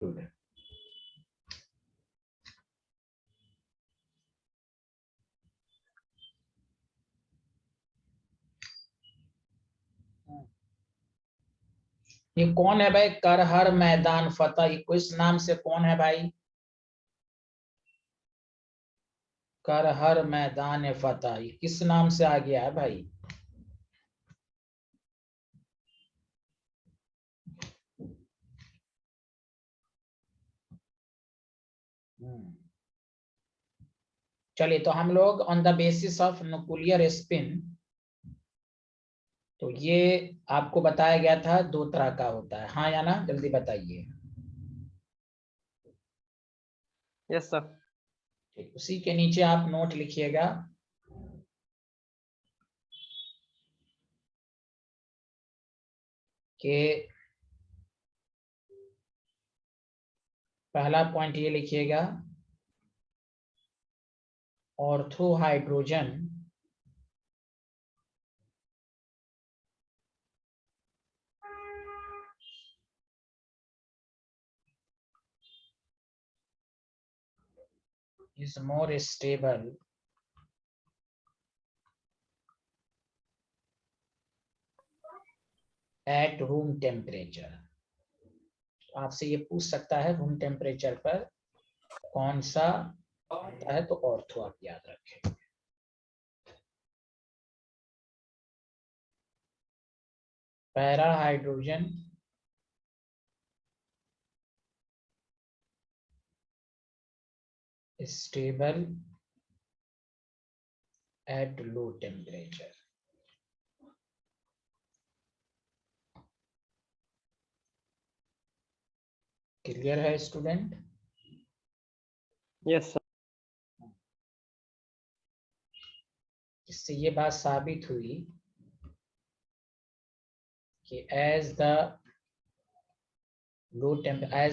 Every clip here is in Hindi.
Good. ये कौन है भाई? कर हर मैदान फतह, ये किस नाम से कौन है भाई? कर हर मैदान फतह, ये किस नाम से आ गया है भाई? चलिए, तो हम लोग on the basis of nuclear spin, तो ये आपको बताया गया था 2 तरह का होता है, हाँ या ना? जल्दी बताइए। Yes sir. ठीक, उसी के नीचे आप नोट लिखिएगा कि पहला पॉइंट ये लिखिएगा, ortho hydrogen is more stable at room temperature। आपसे ये पूछ सकता है रूम टेम्परेचर पर कौन सा होता है, तो ऑर्थो आप याद रखें। Para hydrogen stable at low temperature. Clear है स्टूडेंट? Yes sir. इससे ये बात साबित हुई कि as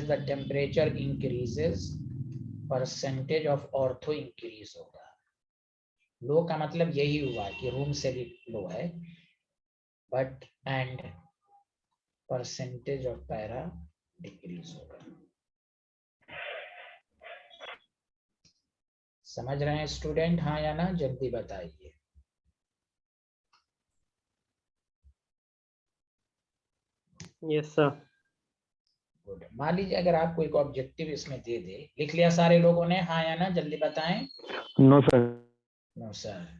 the temperature increases, percentage of ortho increase होगा। लो का मतलब यही हुआ कि रूम से भी लो है, but and percentage of para decrease होगा। समझ रहे हैं स्टूडेंट, हाँ या ना? जल्दी बताइए। Yes sir. गुड। मान लीजिए अगर आपको एक ऑब्जेक्टिव इसमें दे दे, लिख लिया सारे लोगों ने, हाँ या ना? जल्दी बताएं। No sir. No sir.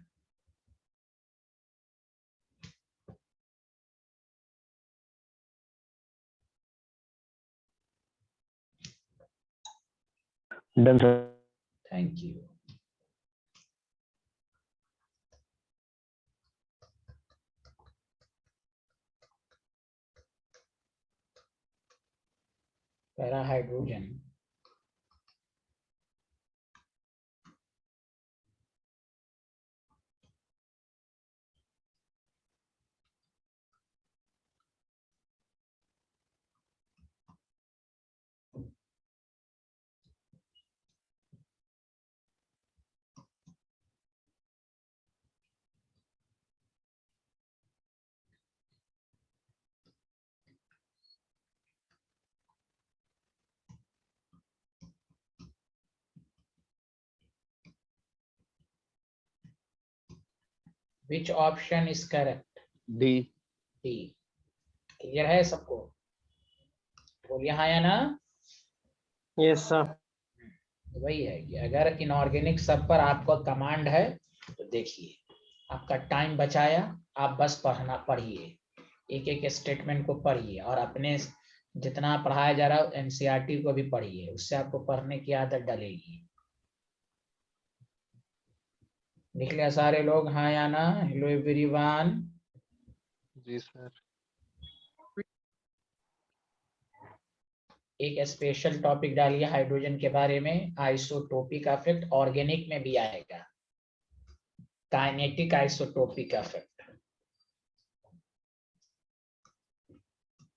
Done sir. Thank you. Para hydrogen which option is correct? D. D. Clear है सबको? बोलिए हाँ या ना? Yes sir. वही है कि अगर इनऑर्गेनिक सब पर आपका कमांड है तो देखिए, आपका टाइम बचाया, आप बस पढ़िए, एक एक स्टेटमेंट को पढ़िए और अपने जितना पढ़ाया जा रहा है एनसीईआरटी को भी पढ़िए, उससे आपको पढ़ने की आदत डलेगी। लिख लिया सारे लोग, हाँ या ना? Hello everyone. जी सर। एक स्पेशल टॉपिक डालिए हाइड्रोजन के बारे में, आइसोटोपिक इफेक्ट, ऑर्गेनिक में भी आएगा, काइनेटिक आइसोटोपिक इफेक्ट।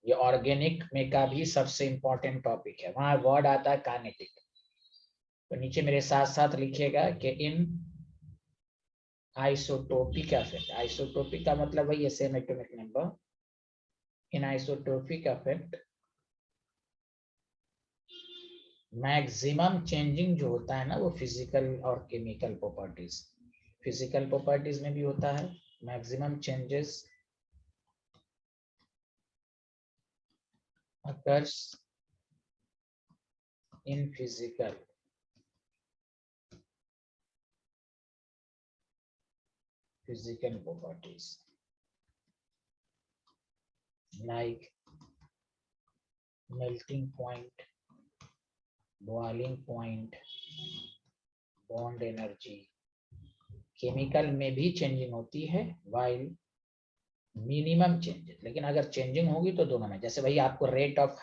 ये ऑर्गेनिक में का भी सबसे इंपॉर्टेंट टॉपिक है, वहां वर्ड आता है काइनेटिक। तो नीचे मेरे साथ साथ लिखिएगा कि इन आइसोटोपिक इफेक्ट, आइसोटोपिक का मतलब वही है सेम एटॉमिक नंबर। इन आइसोटोपिक इफेक्ट मैक्सिमम चेंजिंग जो होता है ना वो फिजिकल और केमिकल प्रॉपर्टीज, फिजिकल प्रॉपर्टीज में भी होता है maximum changes occurs in physical properties like melting point, boiling point, bond energy. Chemical में भी चेंजिंग होती है while मिनिमम चेंजेस, लेकिन अगर चेंजिंग होगी तो दोनों में, जैसे भाई आपको रेट ऑफ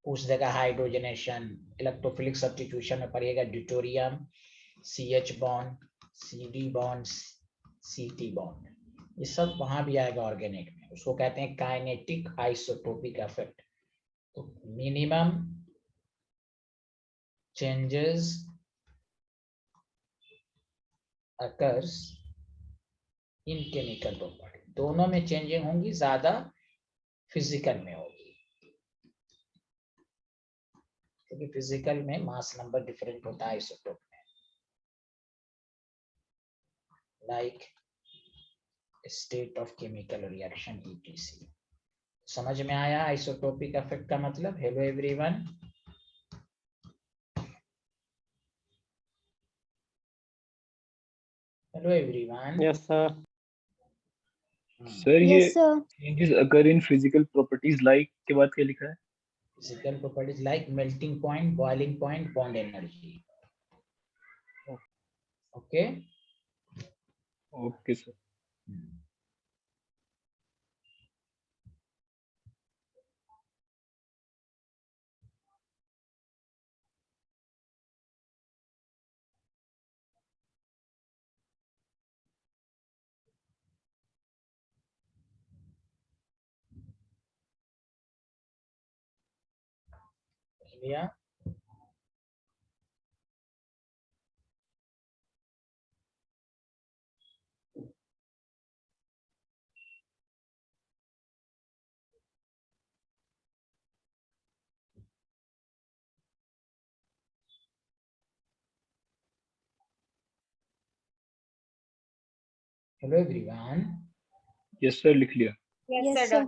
पूछ देगा हाइड्रोजनेशन, इलेक्ट्रोफिलिक सब्स्टिट्यूशन में पढ़िएगा deuterium, CH bond, CD bond, CT bond, ये सब वहां भी आएगा ऑर्गेनिक में, उसको कहते हैं काइनेटिक आइसोटोपिक इफेक्ट। तो मिनिमम चेंजेस occurs इन केमिकल प्रॉपर्टी, दोनों में चेंजिंग होंगी, ज्यादा फिजिकल में होगी, क्योंकि फिजिकल में मास नंबर डिफरेंट होता है आइसोटोप में, like state of chemical reaction ETC। समझ में आया आइसोटोपिक इफेक्ट का मतलब? Hello everyone, hello everyone. Yes, sir. Sir ये Yes, sir. changes occur in physical properties like के बाद क्या लिखा है? Physical properties like melting point, boiling point, bond energy. Okay okay sir. भैया हेलो एवरीवन। यस सर, लिख लिया। Yes, sir.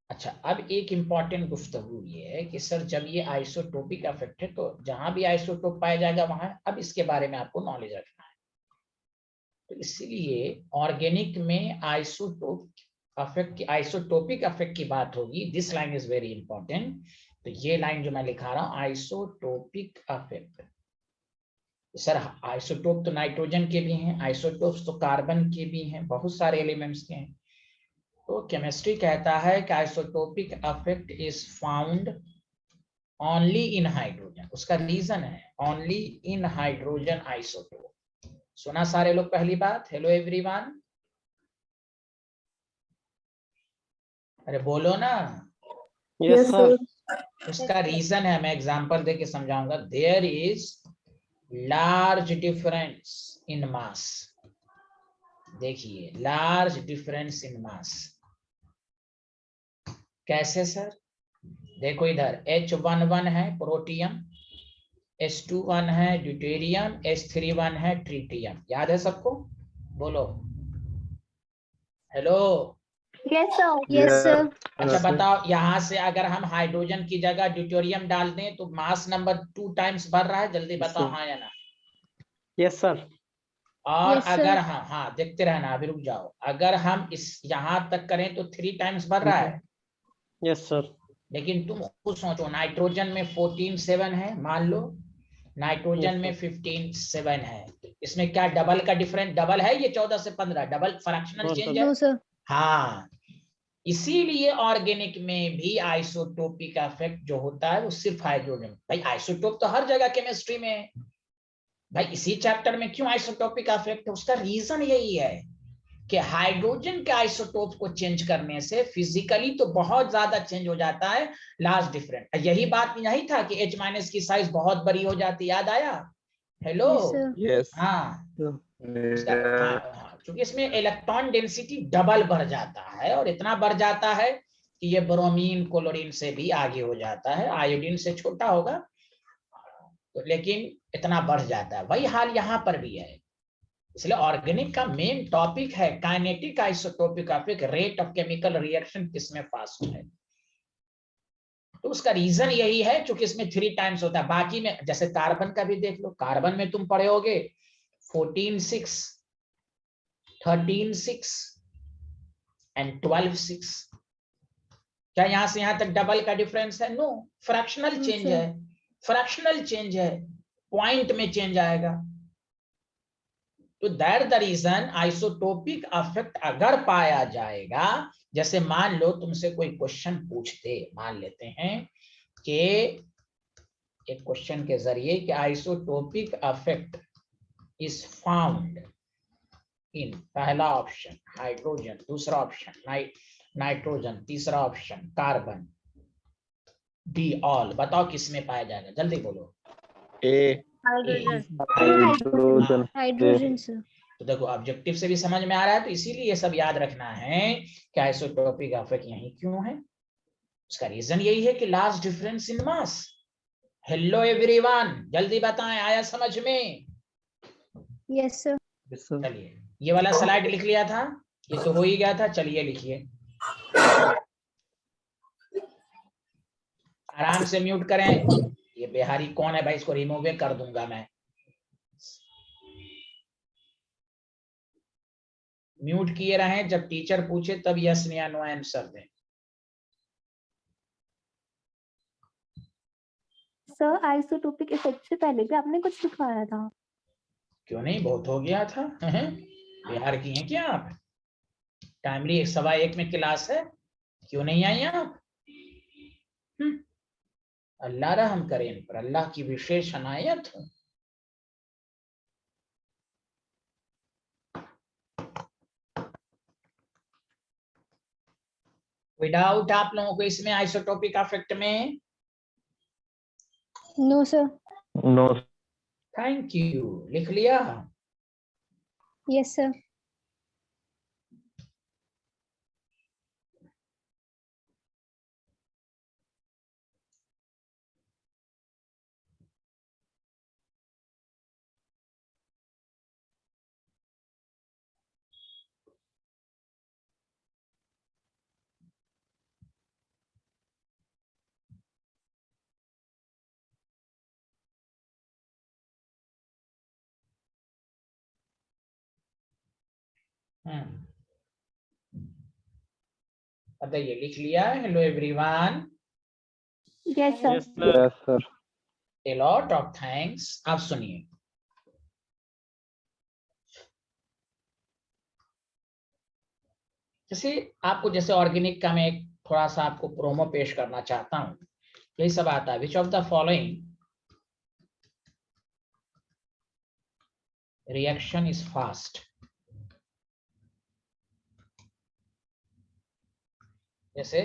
अच्छा, अब एक इम्पॉर्टेंट गुफ्तगू ये है कि सर जब ये आइसोटोपिक इफेक्ट है तो जहां भी आइसोटोप पाया जाएगा वहां, अब इसके बारे में आपको नॉलेज रखना है। तो इसलिए ऑर्गेनिक में आइसोटोपिक इफेक्ट की बात होगी। This line is very important. तो ये लाइन जो मैं लिखा रहा हूं, आइसोटोपिक इफेक्ट। सर आइसोटोप तो नाइट्रोजन के भी हैं, आइसोटोप्स तो कार्बन के भी हैं, बहुत सारे एलिमेंट्स के हैं। तो केमिस्ट्री कहता है कि isotopic effect is found only in hydrogen. उसका रीजन है ओनली इन हाइड्रोजन आइसोटोप। सुना सारे लोग पहली बात? हेलो एवरीवन, अरे बोलो ना। Yes, sir. उसका रीजन है, मैं एग्जांपल देके समझाऊंगा। There is large difference in mass. देखिए लार्ज डिफरेंस इन मास कैसे सर? देखो इधर H11 है प्रोटियम, H21 है ड्यूटेरियम, H31 है ट्रिटियम। याद है सबको? बोलो hello. Yes, sir. Yes, sir. अच्छा बताओ, यहाँ से अगर हम हाइड्रोजन की जगह ड्यूटेरियम डाल दें तो मास नंबर 2 टाइम्स बढ़ रहा है? जल्दी बताओ हाँ या ना। Yes, sir. और Yes, sir. अगर हाँ देखते रहना, अभी रुक जाओ। अगर हम इस यहाँ तक करें तो 3 टाइम्स बढ़ रहा है। Yes, sir. लेकिन तुम खुद सोचो, नाइट्रोजन में 14.7 है मान लो, नाइट्रोजन में 15.7 है, इसमें क्या डबल का डिफरेंस? डबल है ये 14 से 15, double fractional No, change sir. है। No, sir. हाँ, इसीलिए ऑर्गेनिक में भी आइसोटोपिक इफेक्ट जो होता है वो सिर्फ हाइड्रोजन। भाई आइसोटोप तो हर जगह केमिस्ट्री में है भाई, इसी चैप्टर में क्यों आइसोटोपिक इफेक्ट है? उसका रीजन यही है कि हाइड्रोजन के आइसोटोप को चेंज करने से फिजिकली तो बहुत ज्यादा चेंज हो जाता है, लार्ज डिफरेंट। यही बात नहीं था कि H- की साइज बहुत बड़ी हो जाती, याद आया? Hello Yes, sir. यस। हाँ, क्योंकि इसमें इलेक्ट्रॉन डेंसिटी डबल बढ़ जाता है, और इतना बढ़ जाता है कि ये ब्रोमीन क्लोरीन से भी आगे हो जाता है, आयोडीन से छोटा होगा। तो लेकिन इतना बढ़ जाता है। वही हाल यहाँ पर भी है। इसलिए ऑर्गेनिक का मेन टॉपिक है kinetic isotopic effect, rate of chemical reaction किसमें फास्ट है। तो उसका रीजन यही है क्योंकि इसमें 3 टाइम्स होता है। बाकी में जैसे कार्बन का भी देख लो, कार्बन में तुम पढ़े होगे 14-6, 13-6 एंड 12-6। क्या यहां से यहां तक डबल का डिफरेंस है? नो, फ्रैक्शनल चेंज है, फ्रैक्शनल चेंज है, पॉइंट में चेंज आएगा। तो that the reason isotopic effect अगर पाया जाएगा, जैसे मान लो तुमसे कोई क्वेश्चन पूछते, मान लेते हैं कि एक क्वेश्चन के जरिए कि isotopic effect is found in, पहला ऑप्शन हाइड्रोजन, दूसरा ऑप्शन नाइट्रोजन, तीसरा ऑप्शन कार्बन, डी ऑल। बताओ किस में पाया जाएगा, जल्दी बोलो। ए हाइड्रोजन। Hydrogen sir. तो देखो ऑब्जेक्टिव से भी समझ में आ रहा है, तो इसीलिए ये सब याद रखना है कि आइसोटोपिक इफेक्ट यही क्यों है। उसका रीजन यही है कि large difference in mass. Hello everyone, जल्दी बताएं, आया समझ में? Yes sir. चलिए ये वाला स्लाइड लिख लिया था, ये तो हो ही गया था। चलिए लिखिए, आराम से म्यूट करें। ये बिहारी कौन है भाई, इसको रिमूव कर दूंगा मैं। म्यूट किए रहें, जब टीचर पूछे तब यस या नो आंसर दें। सर आइसोटोपिक इफेक्ट से पहले भी आपने कुछ लिखवाया था। क्यों नहीं, बहुत हो गया था। बिहार की हैं क्या आप? टाइमली 1:15 में क्लास है, क्यों नहीं आई आप? अल्लाह रहम करे इन पर, अल्लाह की विशेष अनायत हो। कोई डाउट आप लोगों को इसमें आइसोटोपिक इफेक्ट में? No sir. No. Thank you, लिख लिया। Yes sir. बताइए, लिख लिया? Hello everyone, yes sir. Yes sir. Yes sir. A lot of thanks. आप सुनिए, जैसे आपको जैसे ऑर्गेनिक का मैं एक थोड़ा सा आपको प्रोमो पेश करना चाहता हूं। यही सब आता है, which of the following reaction is fast. जैसे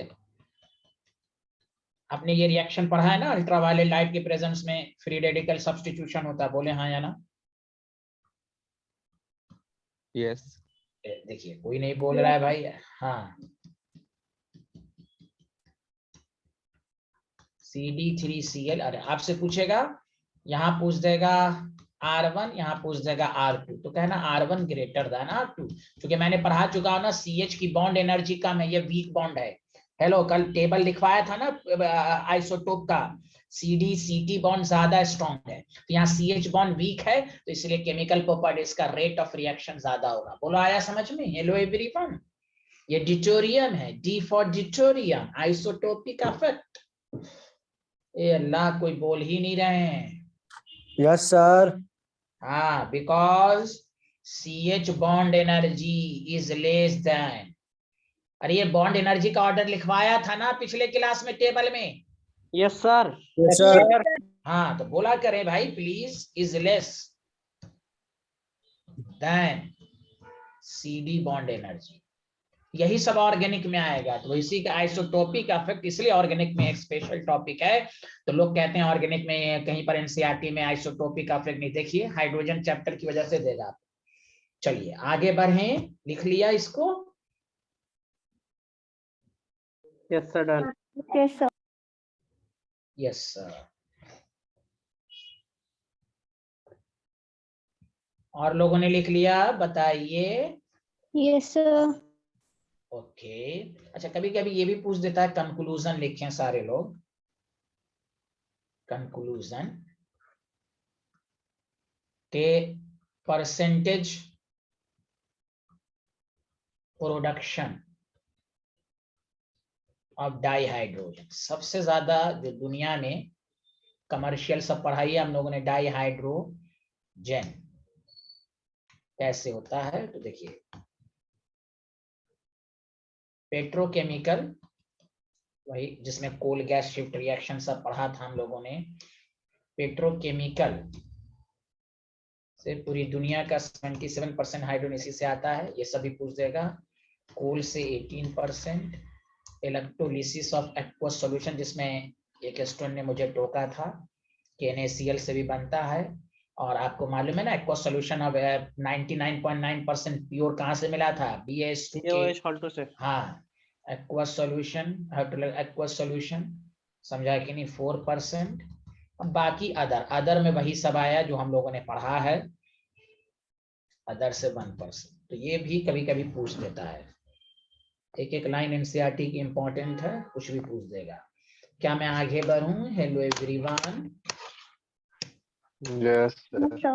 आपने ये रिएक्शन पढ़ा है ना, अल्ट्रावायलेट लाइट के प्रेजेंस में फ्री रेडिकल सब्स्टिट्यूशन होता है, बोले हाँ या ना? यस। देखिए कोई नहीं बोल रहा है भाई। हाँ, CD3Cl। अरे आपसे पूछेगा, यहाँ पूछ देगा R1, यहाँ पूछ देगा R2, तो कहना R1 ग्रेटर देन R2। क्योंकि मैंने पढ़ा चुका हूं ना, CH की बॉन्ड एनर्जी कम है, ये वीक बॉन्ड है। हेलो, कल टेबल लिखवाया था ना आइसोटोप का, CD-CT बॉन्ड ज्यादा स्ट्रॉन्ग है, तो यहाँ CH बॉन्ड वीक है, तो इसलिए केमिकल प्रॉपर्टीज का रेट ऑफ रिएक्शन ज्यादा होगा। बोलो आया समझ में? हेलो एवरीवन, ये डिटोरियम है, D for deuterium, isotopic effect. ए अल्लाह, कोई बोल ही नहीं रहे हैं। Yes sir. हाँ, because CH bond energy is less than. अरे ये बॉन्ड एनर्जी का ऑर्डर लिखवाया था ना पिछले क्लास में टेबल में। Yes sir. Yes sir. हाँ, तो बोला करें भाई, please is less then CD bond energy. यही सब ऑर्गेनिक में आएगा, तो इसी का आइसोटोपिक इफेक्ट इसलिए ऑर्गेनिक में एक स्पेशल टॉपिक है। तो लोग कहते हैं ऑर्गेनिक में कहीं पर एनसीईआरटी में आइसोटोपिक इफेक्ट नहीं, देखिए हाइड्रोजन चैप्टर की वजह से देगा। चलिए आगे बढ़ें, लिख लिया इसको? Yes sir, done. Yes sir. Yes sir. और लोगों ने लिख लिया, बताइए। Yes, sir. ओके। अच्छा, कभी कभी ये भी पूछ देता है, कंक्लूजन लिखें सारे लोग। कंक्लूजन के परसेंटेज प्रोडक्शन ऑफ डाईहाइड्रोजन। सबसे ज्यादा जो दुनिया में कमर्शियल सब पढ़ाई है हम लोगों ने, डाईहाइड्रोजन कैसे होता है। तो देखिए, पेट्रोकेमिकल, वही जिसमें कोल गैस शिफ्ट रिएक्शन सब पढ़ा था हम लोगों ने। पेट्रोकेमिकल से पूरी दुनिया का 77% हाइड्रोजन इसी से आता है, ये सभी पूछ देगा। कोल से 18%। इलेक्ट्रोलिसिस ऑफ एक्वस सॉल्यूशन, जिसमें एक स्टूडेंट ने मुझे टोका था कि NaCl से भी बनता है। और आपको मालूम है ना, एक्वस सॉल्यूशन अब 99.9% प्योर कहाँ से मिला था? BaS2 से। हाँ, एक्वस सॉल्यूशन, एक्वस सॉल्यूशन समझा कि नहीं, 4%। अब बाकी अदर में वही सब आया जो हम लोगों ने पढ़ा है, अदर से 1%। तो ये भी कभी कभी पूछ देता है। एक एक लाइन NCERT की इंपॉर्टेंट है, कुछ भी पूछ देगा। क्या मैं आगे बढ़ूं? Hello everyone. Yes, sir. Yes, sir.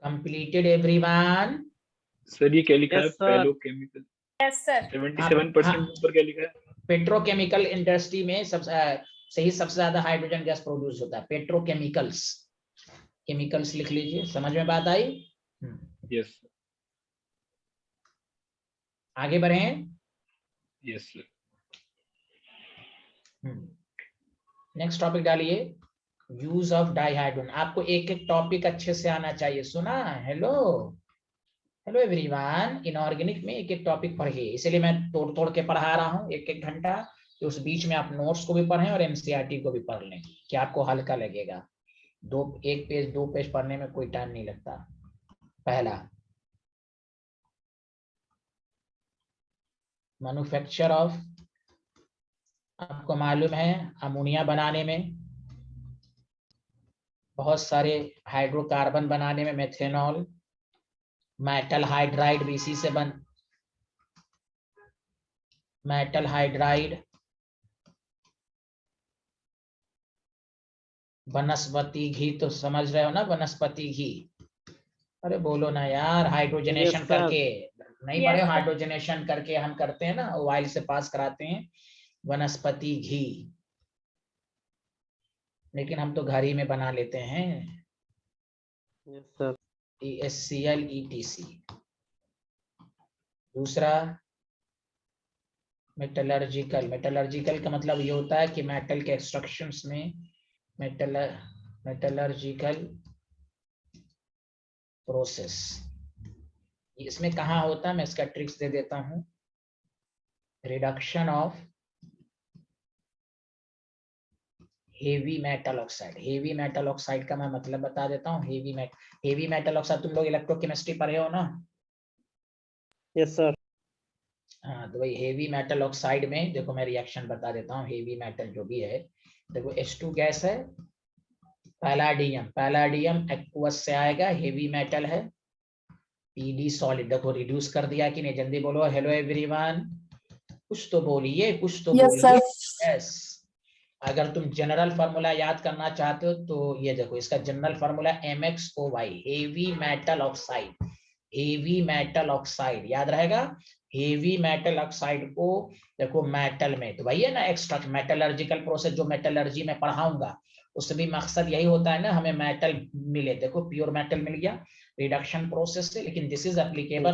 Completed everyone? Sir ये क्या लिखा है? Yes, sir. Petrochemical yes sir. 77% ऊपर क्या लिखा है? पेट्रोकेमिकल इंडस्ट्री में सबसे ज्यादा हाइड्रोजन गैस प्रोड्यूस होता है। पेट्रोकेमिकल्स, केमिकल्स लिख लीजिए। समझ में बात आई? यस आगे बढ़ें। Yes sir. नेक्स्ट टॉपिक डालिए, यूज ऑफ डाईहाइड्रोजन। आपको एक एक टॉपिक अच्छे से आना चाहिए, सुना? Hello hello everyone. इनऑर्गेनिक में एक एक टॉपिक पढ़िए, इसलिए मैं तोड़ तोड़ के पढ़ा रहा हूँ एक एक घंटा, कि उस बीच में आप नोट्स को भी पढ़ें और NCERT को भी पढ़ लें, कि आपको हल्का लगेगा। एक पेज 2 पेज पढ़ने में कोई टाइम नहीं लगता। पहला, मैन्युफैक्चर ऑफ, आपको मालूम है अमोनिया बनाने में, बहुत सारे हाइड्रोकार्बन बनाने में, मेथेनॉल, मेटल हाइड्राइड भी इसी से मेटल हाइड्राइड, वनस्पति घी तो समझ रहे हो ना, वनस्पति घी। अरे बोलो ना यार, हाइड्रोजनेशन Yes, sir. करके नहीं Yes, पढ़े? sir. हाइड्रोजनेशन करके हम करते हैं ना, ऑयल से पास कराते हैं वनस्पति घी, लेकिन हम तो घर ही में बना लेते हैं। Yes, sir. ESCl ETC। दूसरा, मेटलर्जिकल का मतलब ये होता है कि मेटल के एक्सट्रैक्शंस में मेटलर्जिकल प्रोसेस, इसमें कहाँ होता है, मैं इसका ट्रिक्स दे देता हूँ। Reduction of heavy metal oxide. Heavy metal oxide का मैं मतलब बता देता हूँ। हेवी मेटल ऑक्साइड, तुम लोग इलेक्ट्रोकेमिस्ट्री पढ़े हो ना? Yes, sir. हाँ, तो वही हेवी मेटल ऑक्साइड में देखो, मैं रिएक्शन बता देता हूँ। हेवी मेटल जो भी है, देखो H2 गैस है, पैलाडियम एक्वस से आएगा, हेवी मेटल है। PD सॉलिड, देखो रिड्यूस कर दिया कि नहीं? जल्दी बोलो हेलो एवरीवन, कुछ तो बोलिए, कुछ तो बोलिए। यस। अगर तुम जनरल फार्मूला याद करना चाहते हो तो ये देखो, इसका general formula MXOY, heavy metal oxide. Heavy metal oxide याद रहेगा। हेवी मेटल ऑक्साइड को देखो मेटल में, तो वही है ना एक्सट्रैक्ट, मेटलर्जिकल प्रोसेस जो मेटलर्जी में पढ़ाऊंगा, उससे भी मकसद यही होता है ना, हमें मेटल मिले। देखो प्योर मेटल मिल गया रिडक्शन प्रोसेस से, लेकिन this is applicable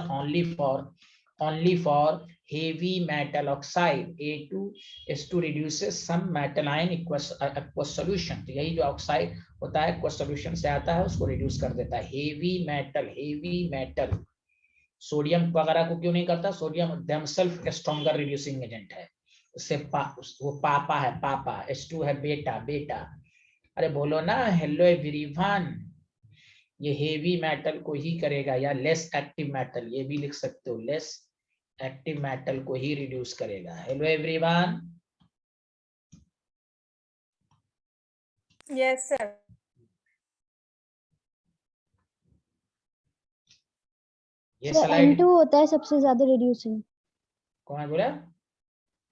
only for heavy metal oxide। A2H2 reduces some metal ion aqueous solution। तो यही जो ऑक्साइड होता है aqueous solution से आता है, उसको रिड्यूस कर देता है। हेवी मेटल सोडियम वगैरह को क्यों नहीं करता? Sodium themselves stronger reducing agent है, उससे वो पापा है, पापा। H2 है बेटा। अरे बोलो ना हेलो एवरीवन। ये हेवी मेटल को ही करेगा, या लेस एक्टिव मेटल, ये भी लिख सकते हो, लेस एक्टिव मेटल को ही रिड्यूस करेगा। Hello everyone, Yes, sir. ये सर स्लाइड N2 होता है सबसे ज्यादा रिड्यूसिंग। कौन बोला?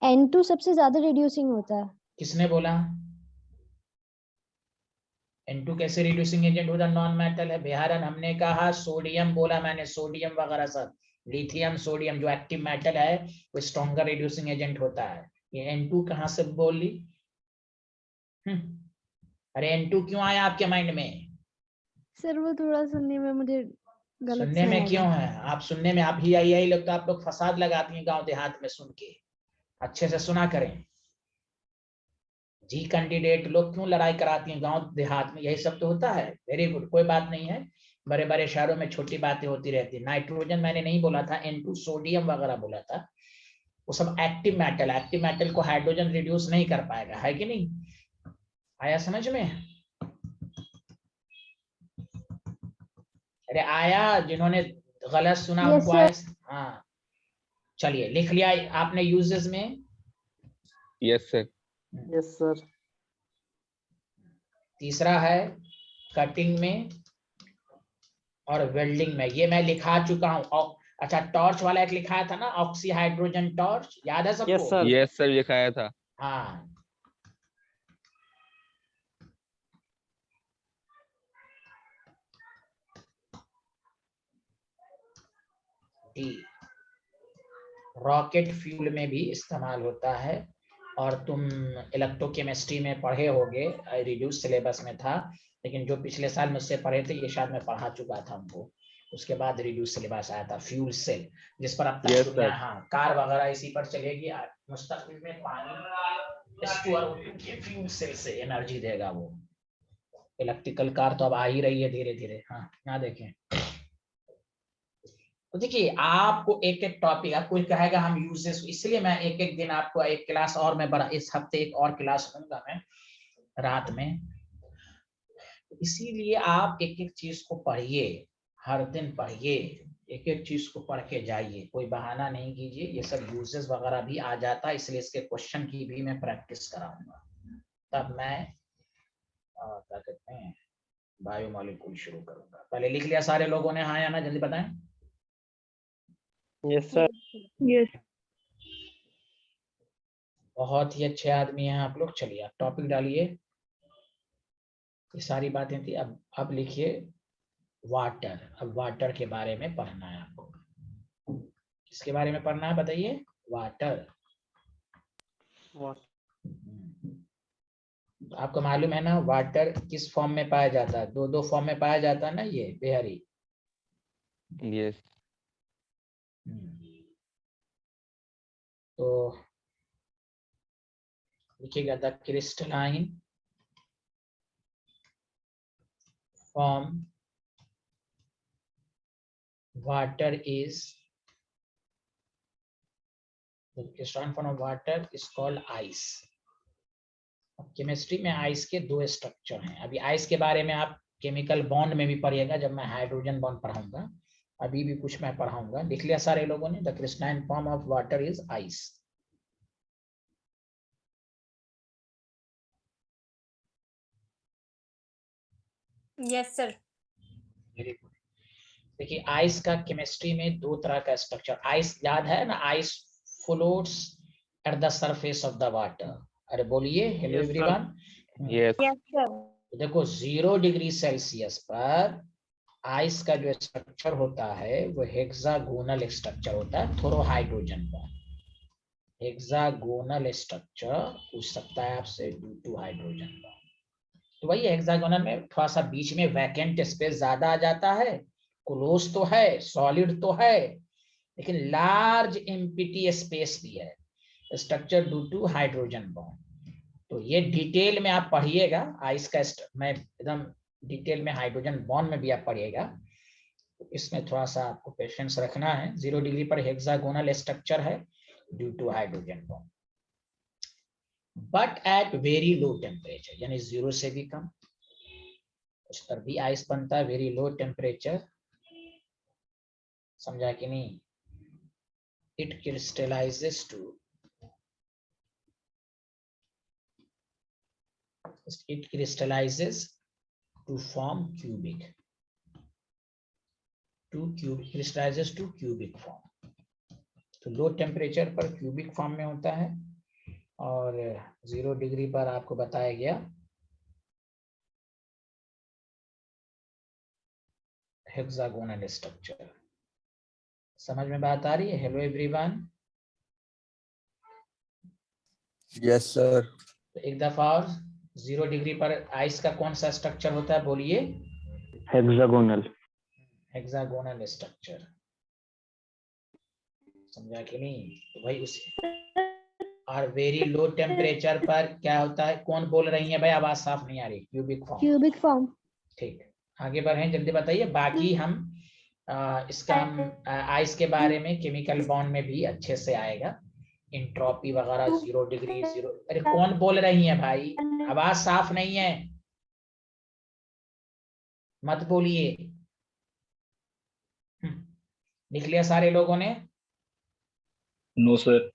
N2 सबसे ज्यादा रिड्यूसिंग होता है। किसने बोला? N2 कैसे रिड्यूसिंग एजेंट होता? नॉन मेटल है। बिहारन हमने कहा, सोडियम बोला मैंने, सोडियम वगैरह सब, लिथियम सोडियम जो एक्टिव मेटल है वो स्ट्रॉन्गर रिड्यूसिंग एजेंट होता है। ये N2 कहाँ से बोली? अरे N2 क्यों आया आपके माइंड में? सर वो थोड़ा सुनने में मुझे गलत सुनने सा में लगा। क्यों है? आप सुनने में, आप ही यही लगता है आप लोग फसाद लगाती हैं गांव देहात में सुन के। अच्छे से सुना करें जी। कैंडिडेट लोग क्यों लड़ाई कराती हैं गांव देहात में? यही सब तो होता है। वेरी गुड, कोई बात नहीं है। बड़े बड़े शहरों में छोटी बातें होती रहती है। नाइट्रोजन मैंने नहीं बोला था, N2 सोडियम वगैरह बोला था। वो सब एक्टिव मेटल, एक्टिव मेटल को हाइड्रोजन रिड्यूस नहीं कर पाएगा, है कि नहीं? आया समझ में? अरे आया, जिन्होंने गलत सुना Yes, उनको sir. आया। हाँ चलिए, लिख लिया आपने यूजेस में? Yes sir. Yes sir. तीसरा है कटिंग में और वेल्डिंग में, ये मैं लिखा चुका हूं। अच्छा, टॉर्च वाला एक लिखाया था ना, ऑक्सी हाइड्रोजन टॉर्च, याद है सबको? Yes sir. यस सर, लिखाया था। हाँ, डी रॉकेट फ्यूल में भी इस्तेमाल होता है। और तुम इलेक्ट्रोकेमिस्ट्री में पढ़े होगे, रिड्यूस सिलेबस में था, लेकिन जो पिछले साल मुझसे पढ़े थे ये शायद मैं पढ़ा चुका था उनको। उसके बाद रिड्यूस सिलेबस आया था फ्यूल सेल, जिस पर अब तक Yes, दुनिया, sir. हाँ, कार वगैरह इसी पर चलेगी। मुस्तकबिल में पानी H2O2 के फ्यूल सेल से एनर्जी देगा वो। इलेक्ट्रिकल कार तो अब आ ही रही है धीरे धीरे। हाँ, यहाँ देखें। तो देखिए, आपको एक एक टॉपिक, आप कोई कहेगा हम यूजेस, इसलिए मैं एक एक दिन आपको एक क्लास और मैं बड़ा, इस हफ्ते एक और क्लास लूंगा मैं रात में। इसीलिए आप एक एक चीज को पढ़िए, हर दिन पढ़िए, एक एक चीज को पढ़ के जाइए, कोई बहाना नहीं कीजिए। ये सब यूजेस वगैरह भी आ जाता है, इसलिए इसके क्वेश्चन की भी मैं प्रैक्टिस कराऊंगा। तब मैं क्या कहते हैं, बायोमॉलिक्यूल शुरू करूंगा। पहले लिख लिया सारे लोगों ने? हाँ या ना, जल्दी बताएं। Yes sir. Yes. बहुत ही अच्छे आदमी हैं आप लोग। चलिए आप टॉपिक डालिए। ये सारी बातें थी। अब लिखिए वाटर। अब वाटर के बारे में पढ़ना है आपको। किसके बारे में पढ़ना है बताइए? वाटर। आपको मालूम है ना वाटर किस फॉर्म में पाया जाता है? दो फॉर्म में पाया जाता है ना, ये बेहरी। Yes. तो लिखिएगा the crystalline form water is, the crystalline form of water is called ice. Chemistry में आइस के दो स्ट्रक्चर हैं। अभी आइस के बारे में आप केमिकल बॉन्ड में भी पढ़िएगा जब मैं हाइड्रोजन बॉन्ड पढ़ाऊंगा। अभी भी कुछ मैं पढ़ाऊंगा। लिख लिया सारे लोगों ने? The crystalline form of water is ice. Yes, sir. Very good. देखिए, आइस का केमिस्ट्री में दो तरह का स्ट्रक्चर। आइस याद है ना, ice floats at the surface of the water. अरे बोलिए hello Yes, sir. Everyone. Yes. Yes, sir. देखो 0 डिग्री सेल्सियस पर आइस का जो स्ट्रक्चर होता है वो हेक्सागोनल स्ट्रक्चर होता है, थोड़ा हाइड्रोजन का हेक्सागोनल स्ट्रक्चर पूछ सकता है आपसे, ड्यू टू हाइड्रोजन का। तो वही हेक्सागोनल में थोड़ा सा बीच में वैकेंट स्पेस ज्यादा आ जाता है, क्लोज तो है, सॉलिड तो है, लेकिन लार्ज एम्प्टी स्पेस भी है, structure due to hydrogen bond. तो ये डिटेल में आप पढ़िएगा आइस का, मैं एकदम डिटेल में हाइड्रोजन बॉन्ड में भी आप पढ़िएगा। तो इसमें थोड़ा सा आपको पेशेंस रखना है। 0 डिग्री पर हेक्सागोनल स्ट्रक्चर है due to hydrogen bond, but at very low temperature, यानी 0 से भी कम, उस पर भी आइस बनता है। वेरी लो टेम्परेचर, समझा कि नहीं? it crystallizes to form cubic crystallizes to cubic form। तो लो टेम्परेचर पर क्यूबिक फॉर्म में होता है और 0 डिग्री पर आपको बताया गया हेक्सागोनल स्ट्रक्चर। समझ में बात आ रही है? Hello everyone. Yes sir. तो एक दफा और 0 डिग्री पर आइस का कौन सा स्ट्रक्चर होता है बोलिए? हेक्सागोनल। Hexagonal structure. समझा कि नहीं? तो भाई उसे और वेरी लो टेम्परेचर पर क्या होता है? कौन बोल रही है भाई? आवाज साफ नहीं आ रही। Cubic form. Cubic form. ठीक, आगे बढ़े, जल्दी बताइए। बाकी हम इसका हम आइस के बारे में केमिकल बॉन्ड में भी अच्छे से आएगा, इंट्रोपी वगैरह 0 डिग्री 0। अरे कौन बोल रही है भाई? आवाज साफ नहीं है, मत बोलिए। लिख लिया सारे लोगों ने? No sir.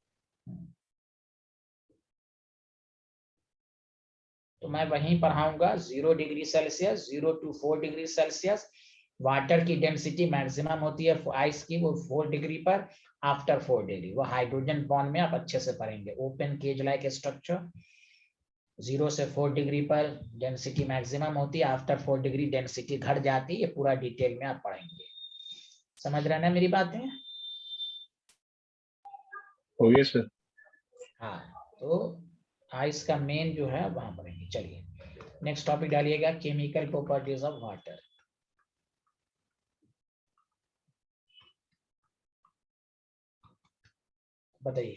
तो मैं वहीं पढ़ाऊंगा 0 degree Celsius 0 to 4 degree Celsius. Water की डेंसिटी मैक्सिमम होती है आइस की, वो 4 डिग्री पर। आफ्टर 4 डिग्री वो हाइड्रोजन बॉन्ड में आप अच्छे से पढ़ेंगे। ओपन केज लाइक स्ट्रक्चर, 0 से 4 डिग्री पर डेंसिटी मैक्सिमम होती है, आफ्टर 4 डिग्री डेंसिटी घट जाती है। ये पूरा डिटेल में आप पढ़ेंगे। समझ रहे ना मेरी बातें? हो गया सर। हाँ, तो आइस का मेन जो है वहां पढ़ेंगे। चलिए नेक्स्ट टॉपिक डालिएगा, केमिकल प्रॉपर्टीज ऑफ वाटर। बताइए।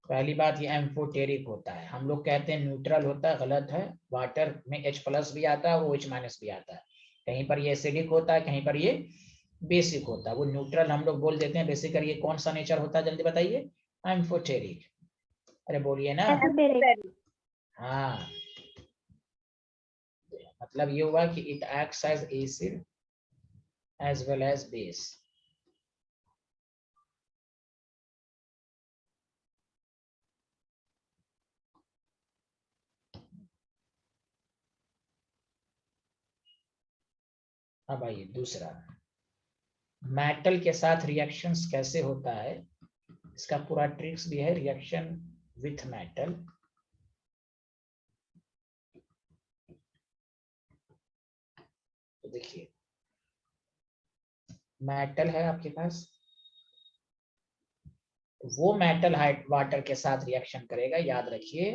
पहली बात, ये एम्फोटेरिक होता है। हम लोग कहते हैं न्यूट्रल होता है, गलत है। वाटर में H+ भी आता है, वो H- भी आता है। कहीं पर ये एसिडिक होता है, कहीं पर ये बेसिक होता है। वो न्यूट्रल हम लोग बोल देते हैं, बेसिकली ये कौन सा नेचर होता है? जल्दी बताइए। एम्फोटेरिक। अरे बोलिए ना। हाँ, मतलब ये हुआ कि it acts as acid as well as base. अब आइए दूसरा, मेटल के साथ रिएक्शंस कैसे होता है, इसका पूरा ट्रिक्स भी है। Reaction with metal. तो देखिए, मेटल है आपके पास, वो मेटल वाटर के साथ रिएक्शन करेगा। याद रखिए,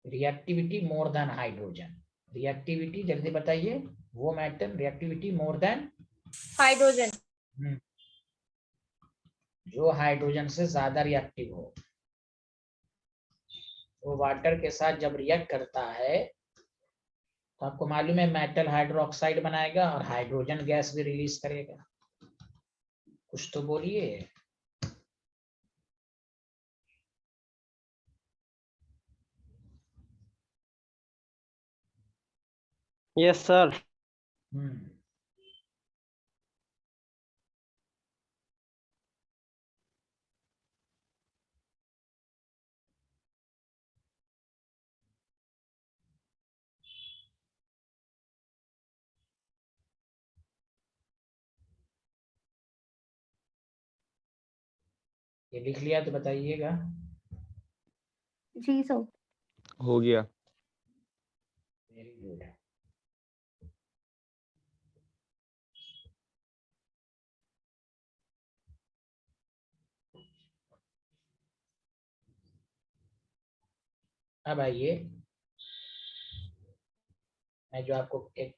reactivity more than hydrogen. Reactivity जल्दी बताइए। वो metal reactivity more than hydrogen. जो हाइड्रोजन से ज्यादा रिएक्टिव हो, वो वाटर के साथ जब रिएक्ट करता है तो आपको मालूम है मेटल हाइड्रोक्साइड बनाएगा और हाइड्रोजन गैस भी रिलीज करेगा। कुछ तो बोलिए। Yes sir. ये लिख लिया तो बताइएगा। जी सर। हो गया। Very good. अब आइए, मैं जो आपको एक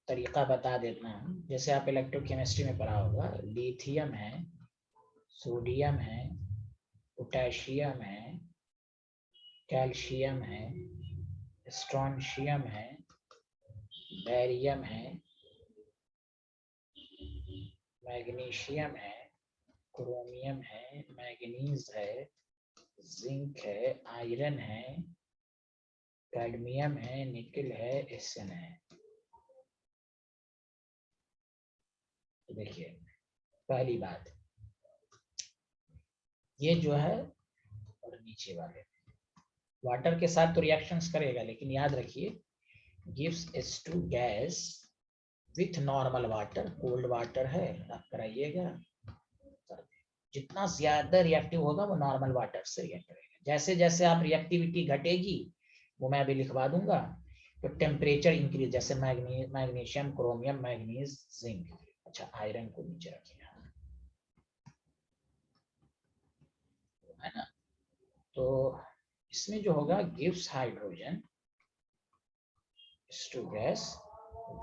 तरीका बता देता हूँ। जैसे आप इलेक्ट्रोकेमिस्ट्री में पढ़ा होगा, लिथियम है, सोडियम है, पोटेशियम है, कैल्शियम है, स्ट्रोंशियम है, बैरियम है, मैग्नीशियम है, क्रोमियम है, मैग्नीज है, जिंक है, आयरन है, कैडमियम है, निकल है, एसन है। देखिए, पहली बात, ये जो है और नीचे वाले वाटर के साथ तो रिएक्शंस करेगा, लेकिन याद रखिए gives H2 gas with normal water, cold water है आप कराइएगा, जितना ज्यादा रिएक्टिव होगा वो नॉर्मल वाटर से रिएक्ट करेगा। जैसे जैसे आप रिएक्टिविटी घटेगी वो मैं अभी लिखवा दूंगा, तो टेम्परेचर इंक्रीज, जैसे मैग्नीशियम, क्रोमियम, मैग्नीज, जिंक। अच्छा आयरन को नीचे रखिएगा, है ना। तो इसमें जो होगा gives hydrogen two gas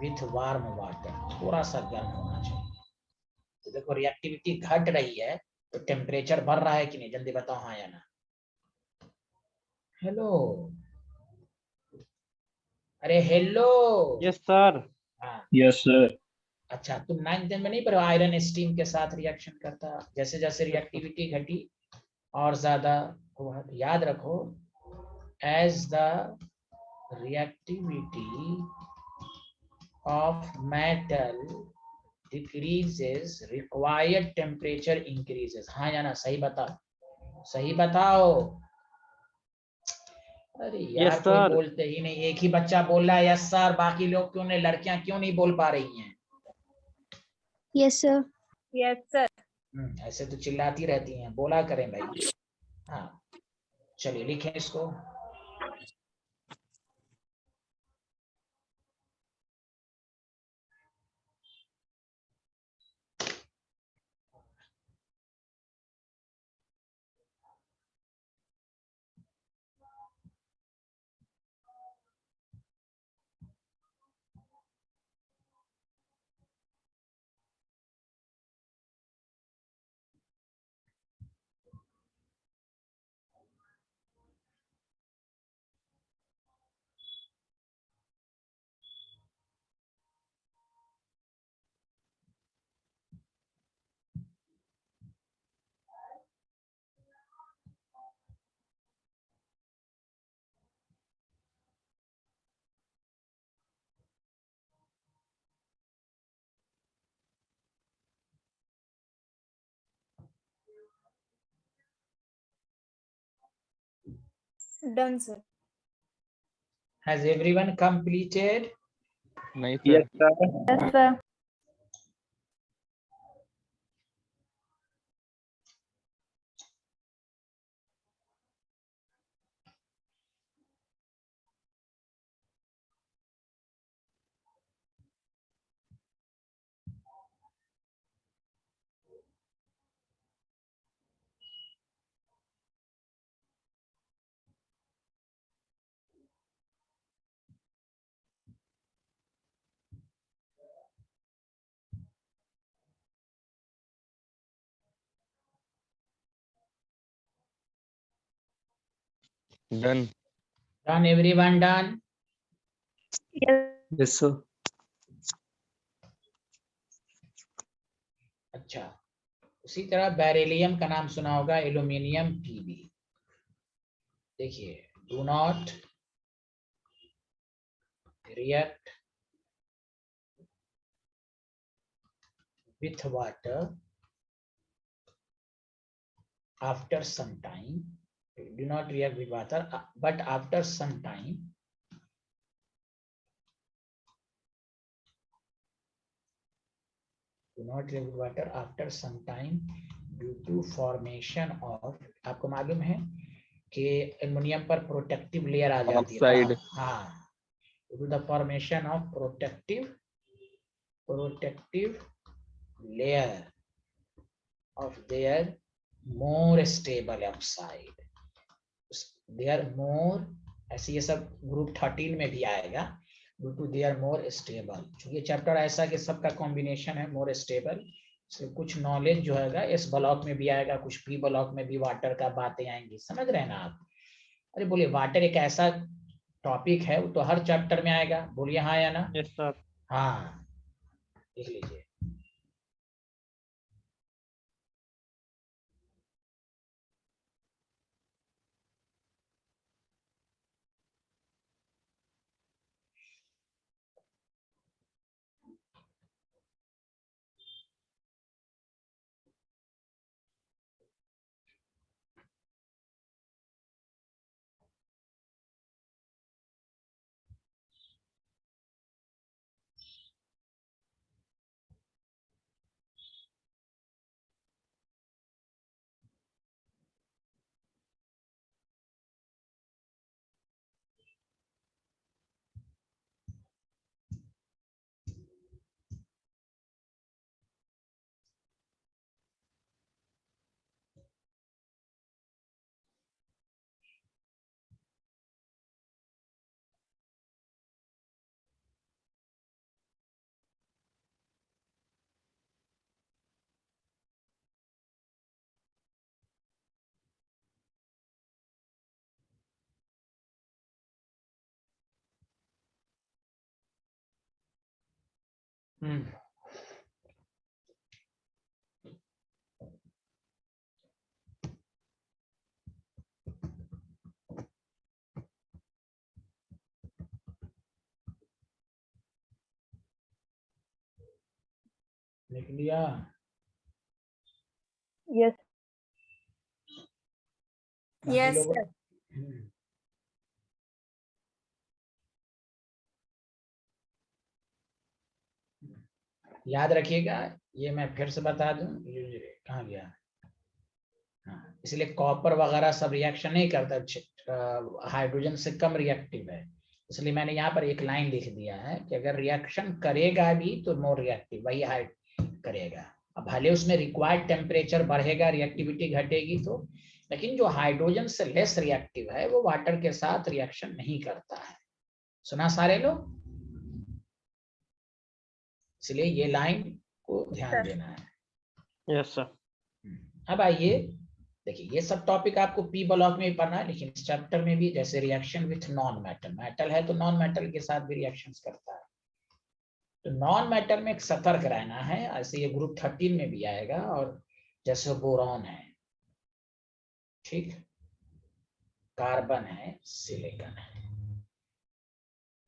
with warm water, थोड़ा सा गर्म होना चाहिए। तो देखो रिएक्टिविटी घट रही है तो टेम्परेचर बढ़ रहा है कि नहीं, जल्दी बताओ हाँ या ना। हेलो, अरे हेलो। Yes sir. हाँ यस सर। अच्छा, तुम 9th में नहीं पढ़े आयरन स्टीम के साथ रिएक्शन करता, जैसे जैसे रिएक्टिविटी घटी और ज्यादा हुआ, याद रखो as the reactivity of metal decreases required temperature increases। हाँ या ना, सही बताओ, सही बताओ। अरे यस यार कोई सर। बोलते ही नहीं, एक ही बच्चा बोल रहा है यस सर, बाकी लोग क्यों नहीं, लड़कियां क्यों नहीं बोल पा रही हैं? Yes sir. Yes, sir. ऐसे तो चिल्लाती रहती हैं, बोला करें भाई। हाँ चलिए लिखें इसको। Done, sir. Has everyone completed? नहीं yes sir. Sir. Yes sir. Done. Done, everyone done? Yes sir. अच्छा, उसी तरह बेरिलियम का नाम सुना होगा, एल्यूमिनियम Pb। देखिए, do not react with water after some time, do not react with water, but after some time do not react with water after some time due to formation of, आपको मालूम है कि एल्युमिनियम पर प्रोटेक्टिव लेयर आ जाती है। ऑक्साइड। हाँ, due to the formation of protective layer of their more stable oxide, they are more, ऐसे ये सब ग्रुप 13 में भी आएगा, due to they are more stable। चूंकि चैप्टर ऐसा कि सबका कॉम्बिनेशन है more stable, कुछ नॉलेज जो है इस ब्लॉक में भी आएगा, कुछ पी ब्लॉक में भी वाटर का बातें आएंगी, समझ रहे हैं ना आप? अरे बोलिए, वाटर एक ऐसा टॉपिक है, वो तो हर चैप्टर में आएगा, बोलिए हाँ या ना? Yes sir. हाँ, लिख लीजिए। हम्म, लिख लिया? यस बाकी Yes, लोगों sir. हम्म, याद रखिएगा, ये मैं फिर से बता दूं, ये कहाँ गया? हाँ, इसलिए कॉपर वगैरह सब रिएक्शन नहीं करता, हाइड्रोजन से कम रिएक्टिव है, इसलिए मैंने यहाँ पर एक लाइन लिख दिया है कि अगर रिएक्शन करेगा भी तो मोर रिएक्टिव वही हाइड करेगा। अब भले उसमें रिक्वायर्ड टेम्परेचर बढ़ेगा, रिएक्टिविटी घटेगी तो, लेकिन जो हाइड्रोजन से लेस रिएक्टिव है वो वाटर के साथ रिएक्शन नहीं करता है। सुना सारे लोग? इसलिए ये लाइन को ध्यान Sir. देना है। Yes sir. अब आइए देखिए, ये सब टॉपिक आपको पी ब्लॉक में भी पढ़ना है, लेकिन इस चैप्टर में भी जैसे reaction with non metal, metal है तो नॉन मेटल के साथ भी रिएक्शंस करता है, तो नॉन मेटल में एक सतर्क रहना है। ऐसे ये ग्रुप 13 में भी आएगा, और जैसे बोरॉन है, ठीक, कार्बन है, सिलिकॉन है,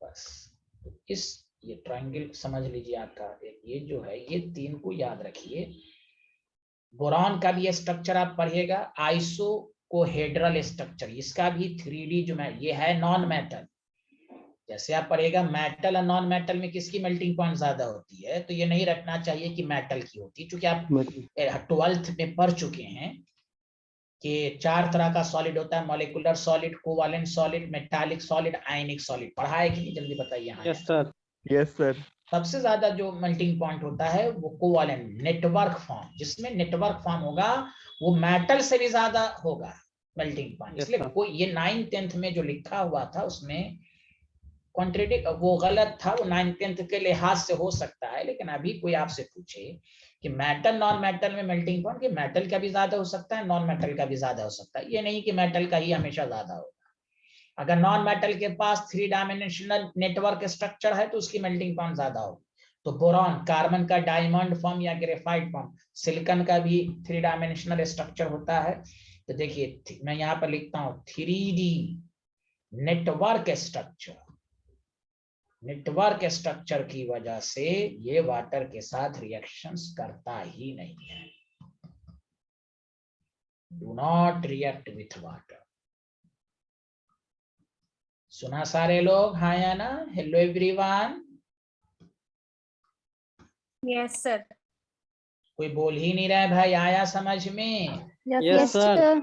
बस। तो इस ये ट्रायंगल समझ लीजिए आपका, ये जो है ये तीन को याद रखिए। बोरॉन का भी स्ट्रक्चर आप पढ़िएगा, आइसोकोहेड्रल स्ट्रक्चर, इसका भी 3D जो ये है नॉन मेटल। जैसे आप पढ़िएगा मेटल और नॉन मेटल में किसकी मेल्टिंग पॉइंट ज्यादा होती है, तो ये नहीं रखना चाहिए कि मेटल की होती है, क्योंकि आप 12th में पढ़ चुके हैं कि 4 तरह का सॉलिड होता है, molecular solid, covalent solid, metallic solid, आयनिक सॉलिड। पढ़ा है कि नहीं? जल्दी बताइए। हाँ, यस सर। Yes sir. सबसे ज्यादा जो मेल्टिंग पॉइंट होता है वो कोवैलेंट नेटवर्क फॉर्म, जिसमें नेटवर्क फॉर्म होगा वो मेटल से भी ज्यादा होगा मेल्टिंग पॉइंट। Yes, इसलिए sir. कोई ये 9th 10th में जो लिखा हुआ था उसमें कॉन्ट्रेडिक्ट, वो गलत था, वो 9th 10th के लिहाज से हो सकता है, लेकिन अभी कोई आपसे पूछे कि मेटल नॉन मेटल में मेल्टिंग पॉइंट, कि मेटल का भी ज्यादा हो सकता है, नॉन मेटल का भी ज्यादा हो सकता है, ये नहीं कि मेटल का ही हमेशा ज्यादा होगा। अगर नॉन मेटल के पास 3 डायमेंशनल नेटवर्क स्ट्रक्चर है तो उसकी मेल्टिंग पॉइंट ज्यादा होगी। तो बोरॉन, कार्बन का डायमंड फॉर्म या ग्रेफाइट फॉर्म, सिलिकॉन का भी 3 डायमेंशनल स्ट्रक्चर होता है। तो देखिए मैं यहाँ पर लिखता हूँ 3D network structure, network structure की वजह से ये वाटर के साथ रिएक्शंस करता ही नहीं है। Do not react with water. सुना सारे लोग? हाँ या ना? Hello everyone. Yes, sir. कोई बोल ही नहीं रहा है भाई, आया समझ में? Yes, yes sir. सर।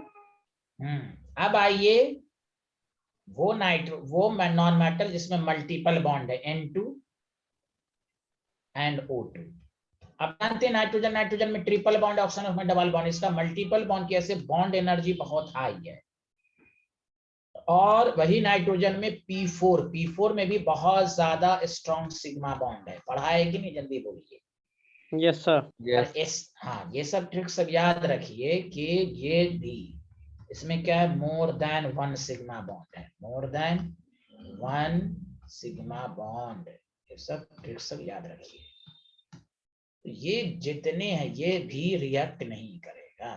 अब आइए वो नॉन मेटल जिसमें मल्टीपल बॉन्ड है, N2 एंड O2। अब जानते हैं नाइट्रोजन, नाइट्रोजन में ट्रिपल बॉन्ड, ऑक्सीजन में डबल बॉन्ड, इसका मल्टीपल बॉन्ड की ऐसे बॉन्ड एनर्जी बहुत हाई है। और वही नाइट्रोजन में P4 में भी बहुत ज्यादा स्ट्रॉन्ग सिग्मा बॉन्ड है। पढ़ा है कि नहीं? जल्दी बोलिए। Yes sir. और हाँ, ये सब ट्रिक सब याद रखिए कि ये भी इसमें क्या है, मोर देन 1 सिग्मा बॉन्ड है, मोर देन 1 सिग्मा बॉन्ड। ये सब ट्रिक सब याद रखिए। तो ये जितने हैं ये भी रिएक्ट नहीं करेगा।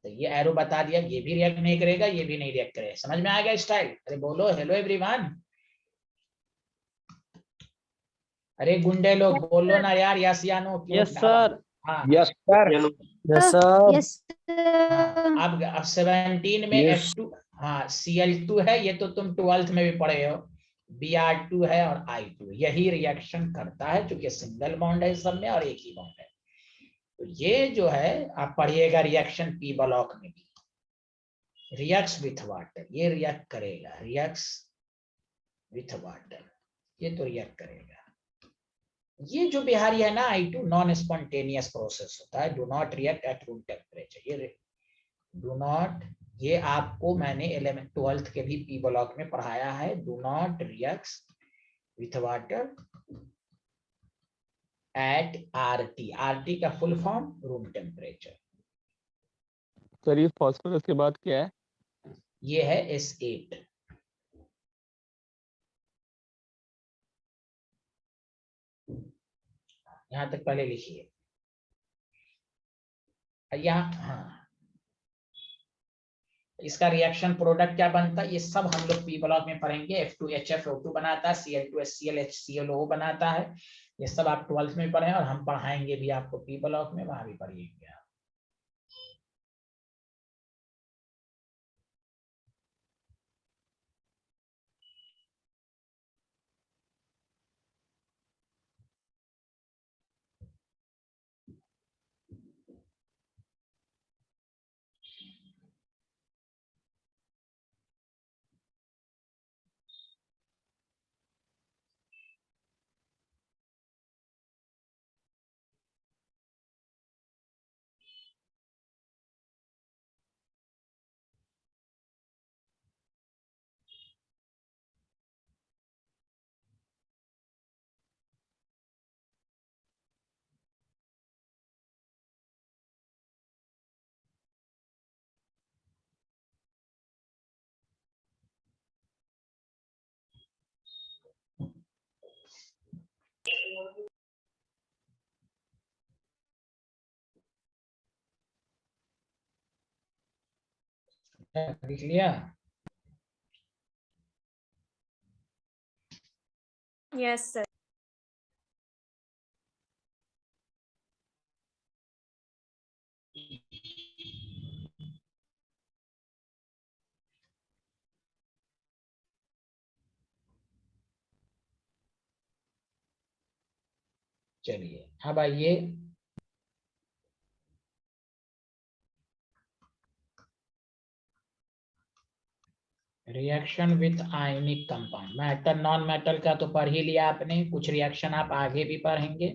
तो ये एरो बता दिया, ये भी रिएक्ट नहीं करेगा, ये भी नहीं रिएक्ट करेगा। समझ में आ गया स्टाइल? अरे बोलो हेलो एवरीवन। अरे गुंडे लोग बोलो ना यार, यस या नो? Yes sir. हाँ yes sir. Yes sir. Yes हाँ, अब 17 में Yes. F2, हाँ Cl2 है, ये तो तुम 12th में भी पढ़े हो। Br2 है और I2, यही रिएक्शन करता है, क्योंकि सिंगल बॉन्ड है इस सब में और एक ही बॉन्ड है। तो ये जो है आप पढ़िएगा रिएक्शन पी ब्लॉक में भी, रिएक्ट्स विथ वाटर, ये रिएक्ट करेगा, रिएक्ट्स विथ वाटर, ये तो रिएक्ट करेगा। ये जो बिहारी है ना I2, नॉन स्पॉन्टेनियस प्रोसेस होता है, do not react at room temperature. ये डू नॉट, ये आपको मैंने 12th के भी पी ब्लॉक में पढ़ाया है, do not reacts with water at RT। RT का full form room temperature. Sir ये फास्फोरस के बाद क्या है? ये है S8। यहाँ तक पहले लिखिए। यहाँ हाँ, इसका रिएक्शन प्रोडक्ट क्या बनता है ये सब हम लोग पी ब्लॉक में पढ़ेंगे। F2HFO2 बनाता है, Cl2HCl HClO बनाता है। ये सब आप 12th में पढ़े और हम पढ़ाएंगे भी आपको पी ब्लॉक में, वहां भी पढ़िएंगे आप। लिख लिया? Yes, sir. चलिए अब आइए reaction with ionic compound. Metal non metal का तो पढ़ ही लिया आपने, कुछ रिएक्शन आप आगे भी पढ़ेंगे।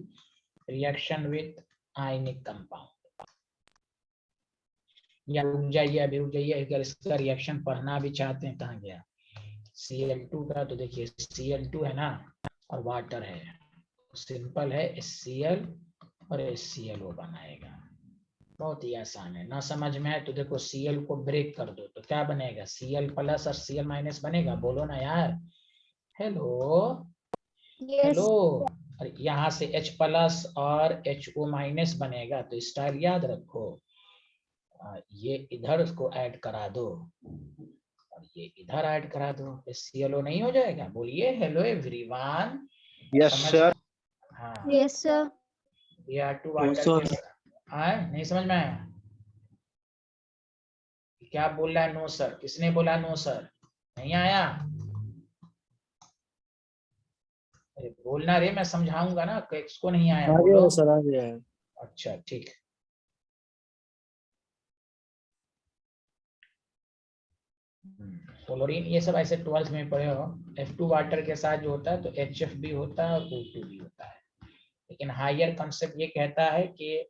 रिएक्शन विथ आयनिक कंपाउंड, या रुक जाइए, अभी रुक जाइए, अगर इसका रिएक्शन पढ़ना भी चाहते हैं। कहाँ गया Cl2 का? तो देखिए Cl2 है ना, और वाटर है, सिंपल है, HCl और HClO बनाएगा। बहुत ही आसान है, ना समझ में है तो देखो Cl को ब्रेक कर दो तो क्या बनेगा, Cl प्लस और Cl माइनस बनेगा। बोलो ना यार, हेलो हेलो। और यहाँ से H प्लस और HO माइनस बनेगा, तो स्टाइल याद रखो। ये इधर उसको ऐड करा दो और ये इधर ऐड करा दो, HClO नहीं हो जाएगा? बोलिए हेलो एवरीवन। Yes sir. हाँ, यस सर। Br2 वाटर के साथ नहीं समझ में आया? क्या बोल रहा है नो सर? किसने बोला नो सर? नहीं आया? अरे बोलना रे, मैं समझाऊंगा ना, किसको नहीं आया बोलो। सर आ गया है। अच्छा ठीक। क्लोरीन ये सब ऐसे 12th में पढ़े हो। F2 वाटर के साथ जो होता है तो HF भी होता है और O2 भी होता है, लेकिन हायर कंसेप्ट ये कहता है कि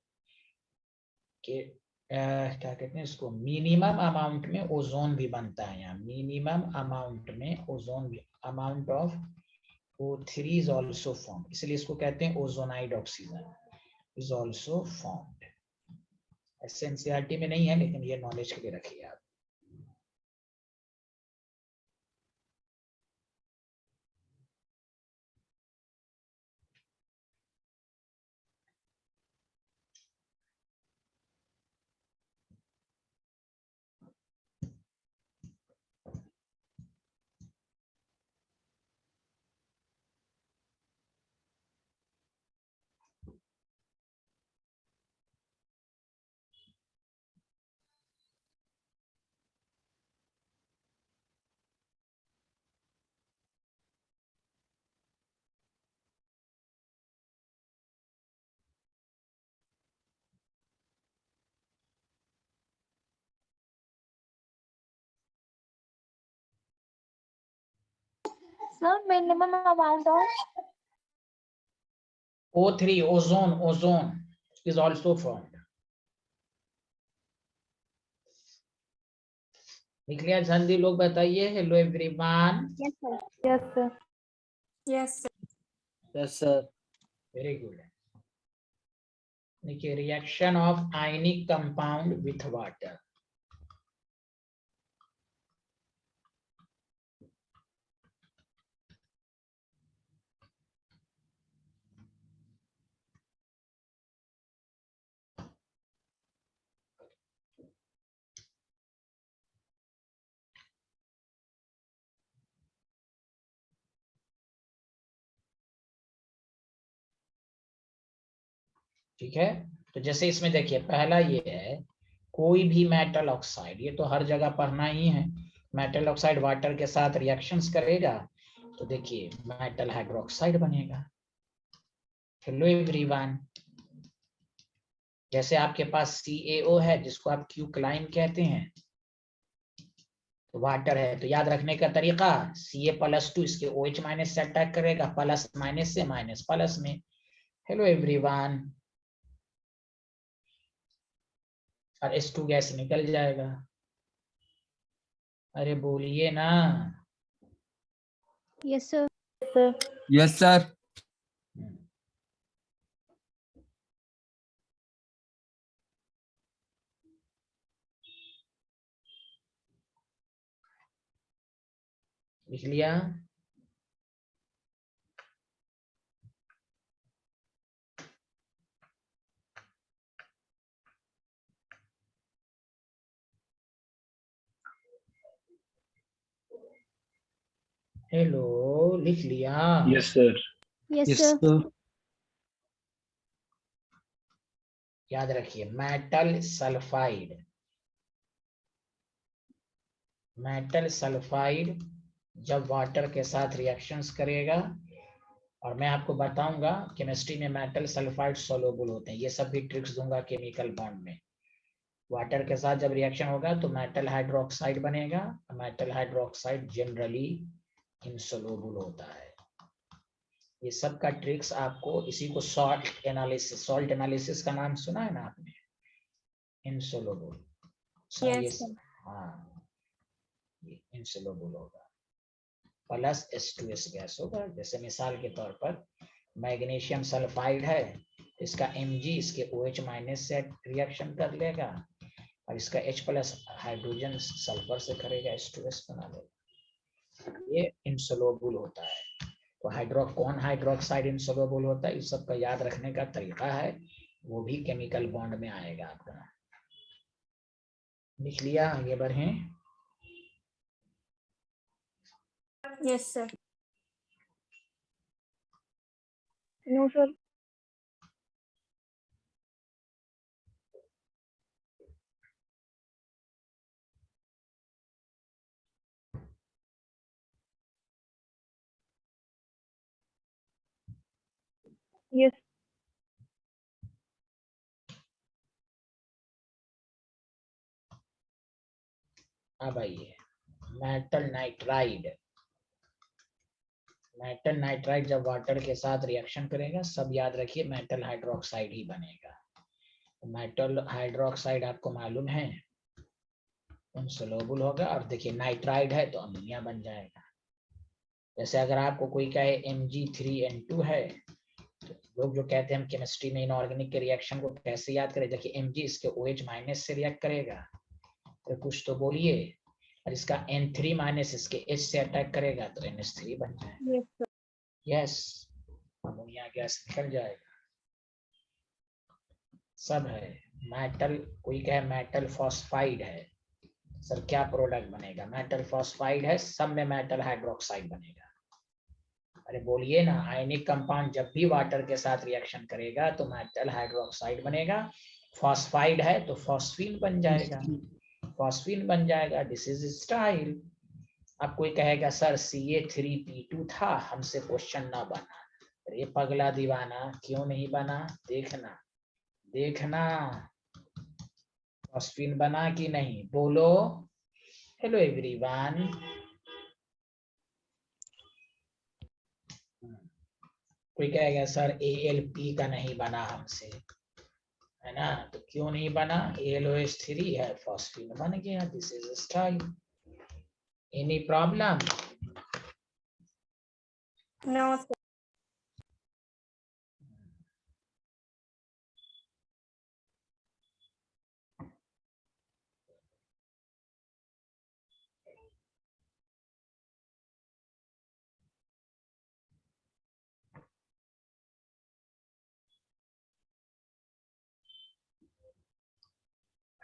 क्या कहते हैं इसको, मिनिमम अमाउंट में ओजोन भी बनता है। यहाँ मिनिमम अमाउंट में ओजोन भी, amount of O3 is also formed, इसलिए इसको कहते हैं ozonide oxygen is also formed। एसएनसीईआरटी में नहीं है, लेकिन ये नॉलेज के लिए रखिए आप। Sir minimum amount of O3 ozone is also formed। लिख लिया? जल्दी लोग बताइए hello everyone. Yes sir. Yes sir. Yes, sir. Yes sir. Very good. देखिए reaction of ionic compound with water. ठीक है। तो जैसे इसमें देखिए पहला ये है, कोई भी मेटल ऑक्साइड, ये तो हर जगह पढ़ना ही है, मेटल ऑक्साइड वाटर के साथ रिएक्शंस करेगा तो देखिए मेटल हाइड्रोक्साइड बनेगा। हेलो एवरीवन, जैसे आपके पास CaO है जिसको आप क्यूक्लाइन कहते हैं, तो वाटर है, तो याद रखने का तरीका Ca+2 इसके OH माइनस से अटैक करेगा, प्लस माइनस से माइनस प्लस में। हेलो एवरीवन, और H2 गैस निकल जाएगा। अरे बोलिए ना। Yes sir. Yes, sir. लिख लिया। हेलो, लिख लिया। Yes sir. Yes yes sir. Sir. याद रखिए मेटल सल्फाइड, मेटल सल्फाइड जब वाटर के साथ रिएक्शंस करेगा, और मैं आपको बताऊंगा केमिस्ट्री में मेटल सल्फाइड सोलुबल होते हैं, ये सब भी ट्रिक्स दूंगा केमिकल बॉन्ड में। वाटर के साथ जब रिएक्शन होगा तो मेटल हाइड्रोक्साइड बनेगा, मेटल हाइड्रोक्साइड जनरली इनसोलुबल होता है। ये सब का ट्रिक्स आपको, इसी को सॉल्ट एनालिसिस का नाम सुना है ना आपने, इनसोलुबल। Yes, sir. हाँ, ये इनसोलुबल होगा, प्लस H2S गैस होगा। जैसे मिसाल के तौर पर मैग्नीशियम सल्फाइड है, इसका Mg इसके OH माइनस से रिएक्शन कर लेगा और इसका H+ हाइड्रोजन सल्फर से करेगा, H2S बना लेगा। ये इनसोलुबल होता है। तो कौन हाइड्रोक्साइड इनसोलुबल होता है, इस सब का याद रखने का तरीका है, वो भी केमिकल बॉन्ड में आएगा आपका। लिख लिया, आगे बढ़ें। Yes, sir. No sir. Yes. अब आइए मेटल नाइट्राइड, मेटल नाइट्राइड जब वाटर के साथ रिएक्शन करेगा, सब याद रखिए मेटल हाइड्रोक्साइड ही बनेगा। मेटल हाइड्रोक्साइड आपको मालूम है इनसोलुबल होगा, और देखिए नाइट्राइड है तो अमोनिया बन जाएगा। जैसे अगर आपको कोई कहे Mg3N2 है, तो लोग जो कहते हैं हम केमिस्ट्री में इनऑर्गेनिक के रिएक्शन को कैसे याद करें, देखिए Mg इसके OH माइनस से रिएक्ट करेगा, तो कुछ तो बोलिए, और इसका N3 माइनस इसके H से अटैक करेगा तो NH3 बन जाएगा। Yes sir. Yes, ammonia gas निकल जाएगा। सब है। मेटल, कोई कहे मेटल फॉस्फाइड है, सर क्या प्रोडक्ट बनेगा, मेटल फॉस्फाइड है, सब में मेटल हाइड्रोक्साइड बनेगा। अरे बोलिए ना, आयनिक कंपाउंड जब भी वाटर के साथ रिएक्शन करेगा तो मेटल हाइड्रोक्साइड बनेगा, फॉस्फाइड है तो फॉस्फीन बन जाएगा, फॉस्फीन बन जाएगा। This is style. अब कोई कहेगा सर Ca3P2 था, हमसे क्वेश्चन ना बना। अरे पगला दीवाना, क्यों नहीं बना, देखना देखना, फॉस्फीन बना कि नहीं, बोलो। हेलो एवरीवन, कोई कहेगा सर Al-P का नहीं बना हमसे, है ना, तो क्यों नहीं बना, AlOH3 है, फॉस्फीन बन गया। This is style. Any problem? No, sir.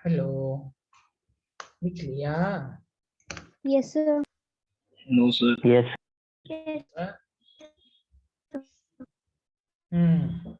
Hello, लिख लिया? Yes sir. No sir. Yes. Hmm,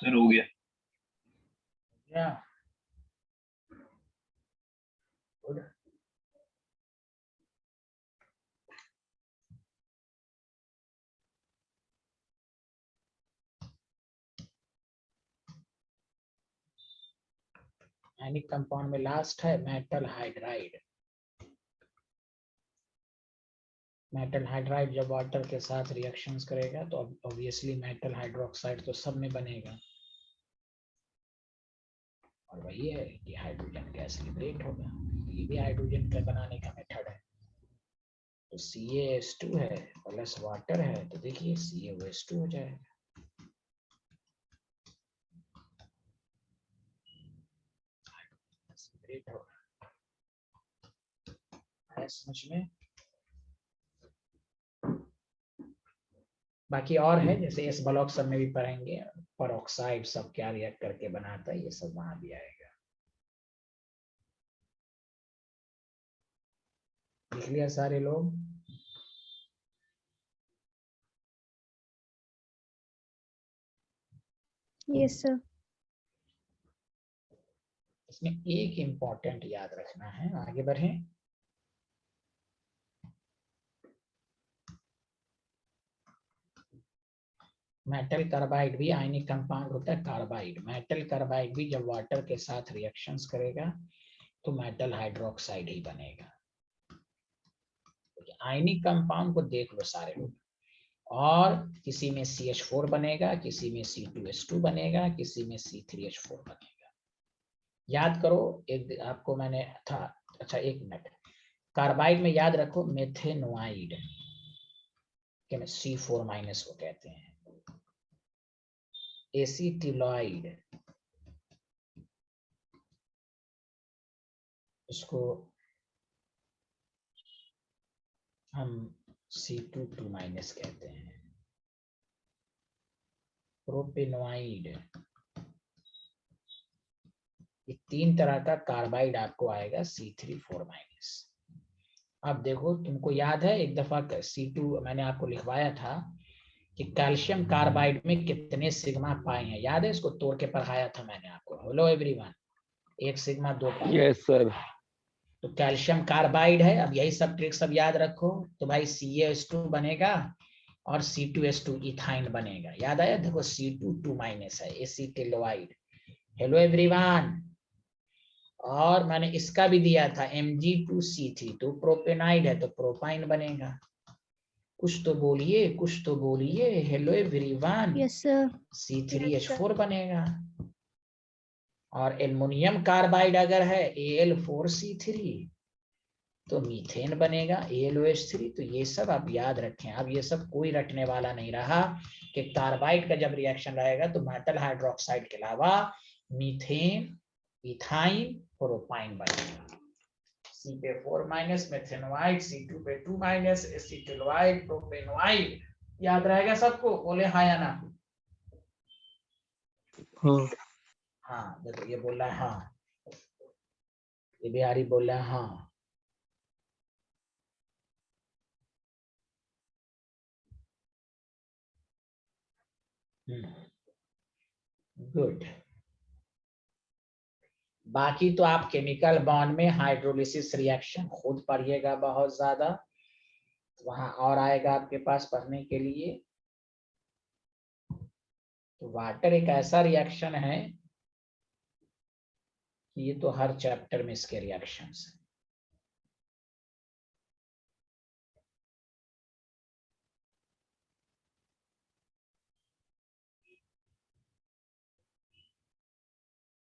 sir हो गया। Yeah. Good. आयनिक कंपाउंड में लास्ट है मेटल हाइड्राइड। मेटल हाइड्राइड जब वाटर के साथ रिएक्शंस करेगा तो ऑब्वियसली मेटल हाइड्रोक्साइड तो सब में बनेगा, और वही है कि हाइड्रोजन गैस लिबरेट होगा। ये भी हाइड्रोजन का बनाने का मेथड है। तो CaH2 है प्लस वाटर है, तो देखिए CaOH2 हो जाएगा। लिबरेट होगा। आया समझ में? बाकी और है, जैसे इस ब्लॉक सब में भी पढ़ेंगे, परऑक्साइड सब क्या रिएक्ट करके बनाता है, ये सब वहां भी आएगा। लिख लिया सारे लोग? Yes sir. इसमें एक इम्पोर्टेंट याद रखना है, आगे बढ़ें। मेटल कार्बाइड भी आयनिक कंपाउंड होता है। कार्बाइड, मेटल कार्बाइड भी जब वाटर के साथ रिएक्शंस करेगा तो मेटल हाइड्रोक्साइड ही बनेगा। आयनिक कंपाउंड को देख लो सारे लोग, और किसी में CH4 बनेगा, किसी में C2H2 बनेगा, किसी में C3H4 बनेगा। याद करो, एक आपको मैंने था, अच्छा एक मिनट, कार्बाइड में याद रखो मेथेनोआइड, C4 माइनस को कहते हैं। एसीटिलॉइड, इसको हम C2 माइनस कहते हैं। प्रोपेनोइड, ये 3 तरह का कार्बाइड आपको आएगा C3 माइनस। अब देखो, तुमको याद है एक दफा C2 मैंने आपको लिखवाया था कि कैल्शियम कार्बाइड में कितने सिग्मा पाए हैं, याद है? इसको तोड़ के पढ़ाया था मैंने आपको। Hello everyone, 1 sigma 2 pi. Yes sir. तो कैल्शियम कार्बाइड है। अब यही सब ट्रिक सब याद रखो, तो भाई CaH2 बनेगा और C2H2 इथाइन बनेगा। याद आया? देखो C2 माइनस है, एसीटिलोइड। हेलो एवरीवन, और मैंने इसका भी दिया था Mg2C3, तो प्रोपेनाइड है तो प्रोपाइन बनेगा। कुछ तो बोलिए, कुछ तो बोलिए। Hello everyone. Yes sir. C3H4 बनेगा। और एल्युमिनियम कार्बाइड अगर है Al4C3 तो मीथेन बनेगा AlOH3। तो ये सब आप याद रखें। अब ये सब कोई रटने वाला नहीं रहा कि कार्बाइड का जब रिएक्शन रहेगा तो मेटल हाइड्रोक्साइड के अलावा मीथेन, इथाइन, प्रोपाइन बनेगा। C पे 4 माइनस मेथेनोआइड, C2 पे 2 माइनस एसीटिलोइड, प्रोपेनोइड। याद रहेगा सबको? बोले हाँ या ना? हाँ। हाँ, देखो ये बोल रहा है हाँ, ये बिहारी बोल रहा है हाँ। गुड। बाकी तो आप केमिकल बॉन्ड में हाइड्रोलिसिस रिएक्शन खुद पढ़िएगा बहुत ज्यादा, वहां और आएगा आपके पास पढ़ने के लिए। तो वाटर एक ऐसा रिएक्शन है कि ये तो हर चैप्टर में इसके रिएक्शंस हैं।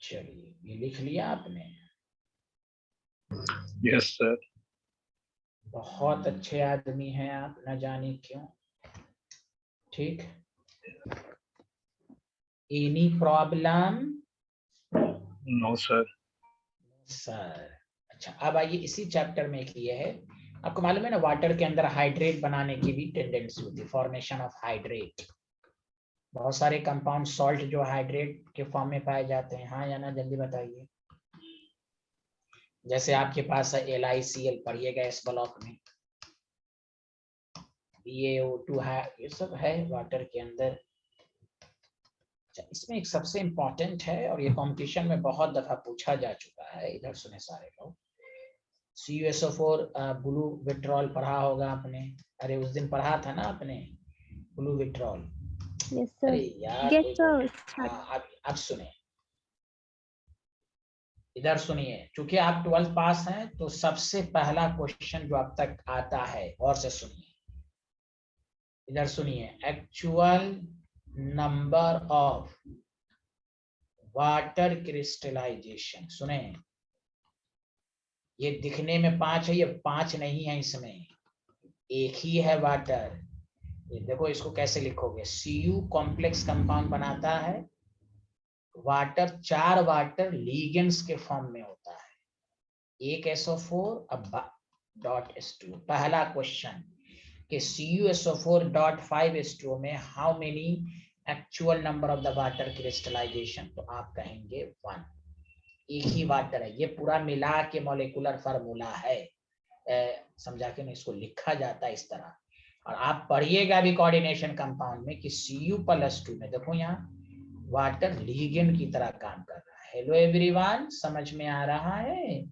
चलिए, ये लिख लिया आपने? Yes sir. बहुत अच्छे आदमी हैं आप, न जाने क्यों। ठीक, any problem? No sir. Sir अच्छा, अब आइए इसी चैप्टर में एक ये है, आपको मालूम है ना वाटर के अंदर हाइड्रेट बनाने की भी टेंडेंसी होती है, फॉर्मेशन ऑफ हाइड्रेट। बहुत सारे कंपाउंड सॉल्ट जो हाइड्रेट के फॉर्म में पाए जाते हैं, हाँ या ना? जल्दी बताइए। जैसे आपके पास है LiCl, पढ़िएगा इस ब्लॉक में। BaO2 है, ये सब है वाटर के अंदर। अच्छा, इसमें एक सबसे इम्पोर्टेंट है और ये कंपटीशन में बहुत दफा पूछा जा चुका है, इधर सुने सारे लोग। CuSO4 ब्लू विट्रॉल पढ़ा होगा आपने, अरे उस दिन पढ़ा था ना आपने ब्लू विट्रॉल। Yes sir. अरे यार Yes, कोई sir. हाँ, अब सुने, इधर सुनिए। चूंकि आप 12th पास हैं तो सबसे पहला क्वेश्चन जो अब तक आता है, और से सुनिए, इधर सुनिए। Actual number of water crystallization, सुने, ये दिखने में 5 है, ये 5 नहीं है, इसमें एक ही है वाटर। ये देखो इसको कैसे लिखोगे, Cu कॉम्प्लेक्स कंपाउंड बनाता है वाटर, 4 वाटर लीगेंड्स के फॉर्म में होता है, एक SO4 अब .H2। पहला क्वेश्चन कि CuSO4.5H2 में how many actual number of the water crystallization, तो आप कहेंगे 1, एक ही वाटर है। ये पूरा मिला के मॉलिक्यूलर फार्मूला है, समझा के नहीं, इसको लिखा जाता है इस तरह। और आप पढ़िएगा भी कोऑर्डिनेशन कंपाउंड में कि Cu+2 में देखो यहाँ वाटर लीगेंड की तरह काम कर रहा है। हेलो एवरीवन, समझ में आ रहा है?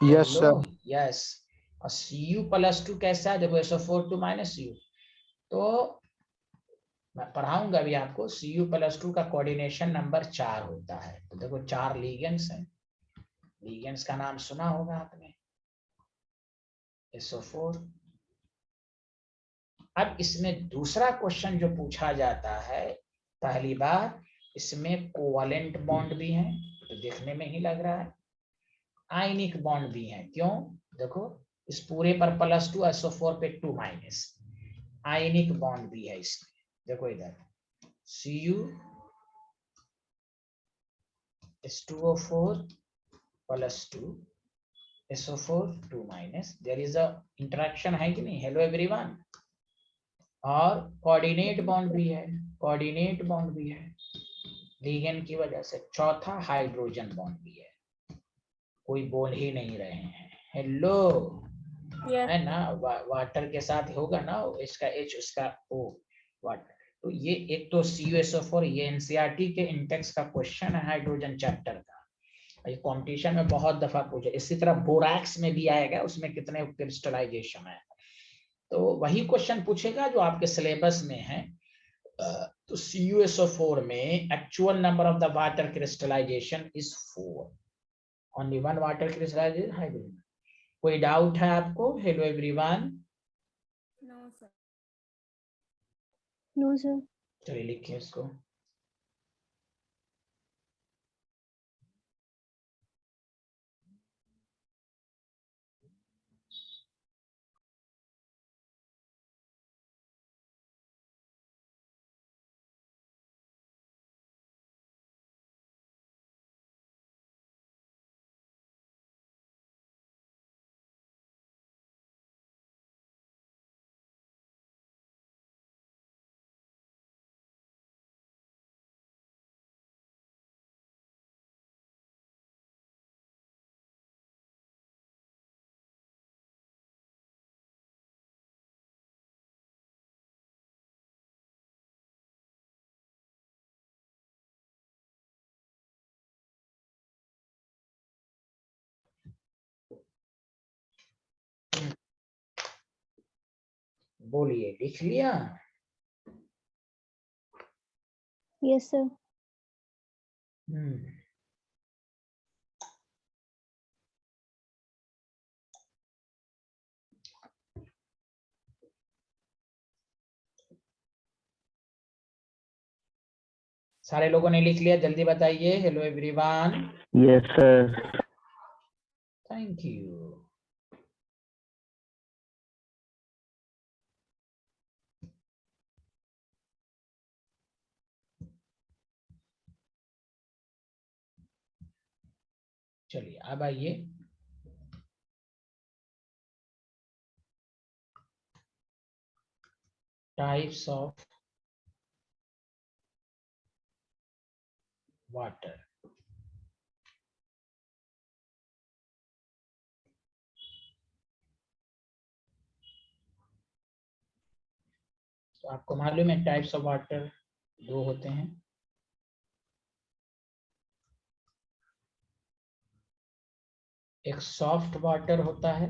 Yes sir. यस। और Cu+2 कैसा है, देखो SO4 -U, तो मैं पढ़ाऊंगा भी आपको। Cu+2 का कोऑर्डिनेशन नंबर 4 होता है। तो देखो 4 लीगेंड्स हैं, लीगेंड्स का नाम सुना होगा आपने, SO4। अब इसमें दूसरा क्वेश्चन जो पूछा जाता है, पहली बार इसमें कोवैलेंट बॉन्ड भी है, तो देखने में ही लग रहा है। आयनिक बॉन्ड भी है, क्यों, देखो इस पूरे पर +2, SO4 पे 2-। आयनिक बॉन्ड भी है इसमें, देखो इधर Cu H2O4 +2 SO4 2-, there is a interaction है कि नहीं? Hello everyone. और कोऑर्डिनेट बॉन्ड भी है, कोऑर्डिनेट बॉन्ड भी है लिगेंड की वजह से। चौथा हाइड्रोजन बॉन्ड भी है, कोई बोल ही नहीं रहे हैं। Hello, Yes. है ना, वाटर के साथ होगा ना, इसका H उसका O, वाटर। तो ये एक तो CuSO4, ये NCERT के इंटेक्स का क्वेश्चन है हाइड्रोजन चैप्टर का। ये कंपटीशन में बहुत दफा पूछे। इसी तरह बोरैक्स में भी आएगा, उसमें कितने क्रिस्टलाइजेशन है, तो वही क्वेश्चन पूछेगा जो आपके सिलेबस में है। तो CuSO4 में actual number of the water crystallization is 4, only 1 water crystallization hydrogen. कोई डाउट है आपको? Hello everyone. No, sir. No sir. चलिए लिखिए इसको। बोलिए, लिख लिया? Yes sir. सारे लोगों ने लिख लिया? जल्दी बताइए। Hello everyone. Yes sir. Thank you. चलिए अब आइए, टाइप्स ऑफ वाटर। तो आपको मालूम है टाइप्स ऑफ वाटर 2 होते हैं। एक सॉफ्ट वाटर होता है,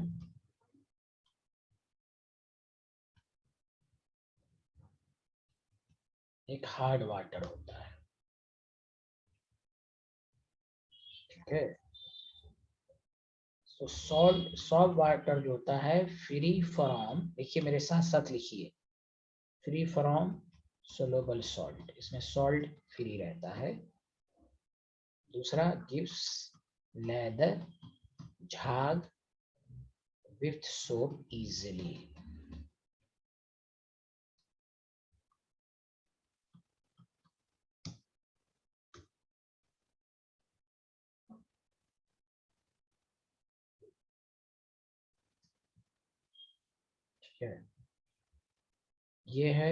एक हार्ड वाटर होता है। ठीक है, तो सॉल्ट वाटर जो होता है फ्री फ्रॉम, देखिए मेरे साथ साथ लिखिए, फ्री फ्रॉम सोलुबल सॉल्ट, इसमें सॉल्ट फ्री रहता है। दूसरा गिव्स लेदर, झाग विथ सोप इजिली। ठीक है, ये है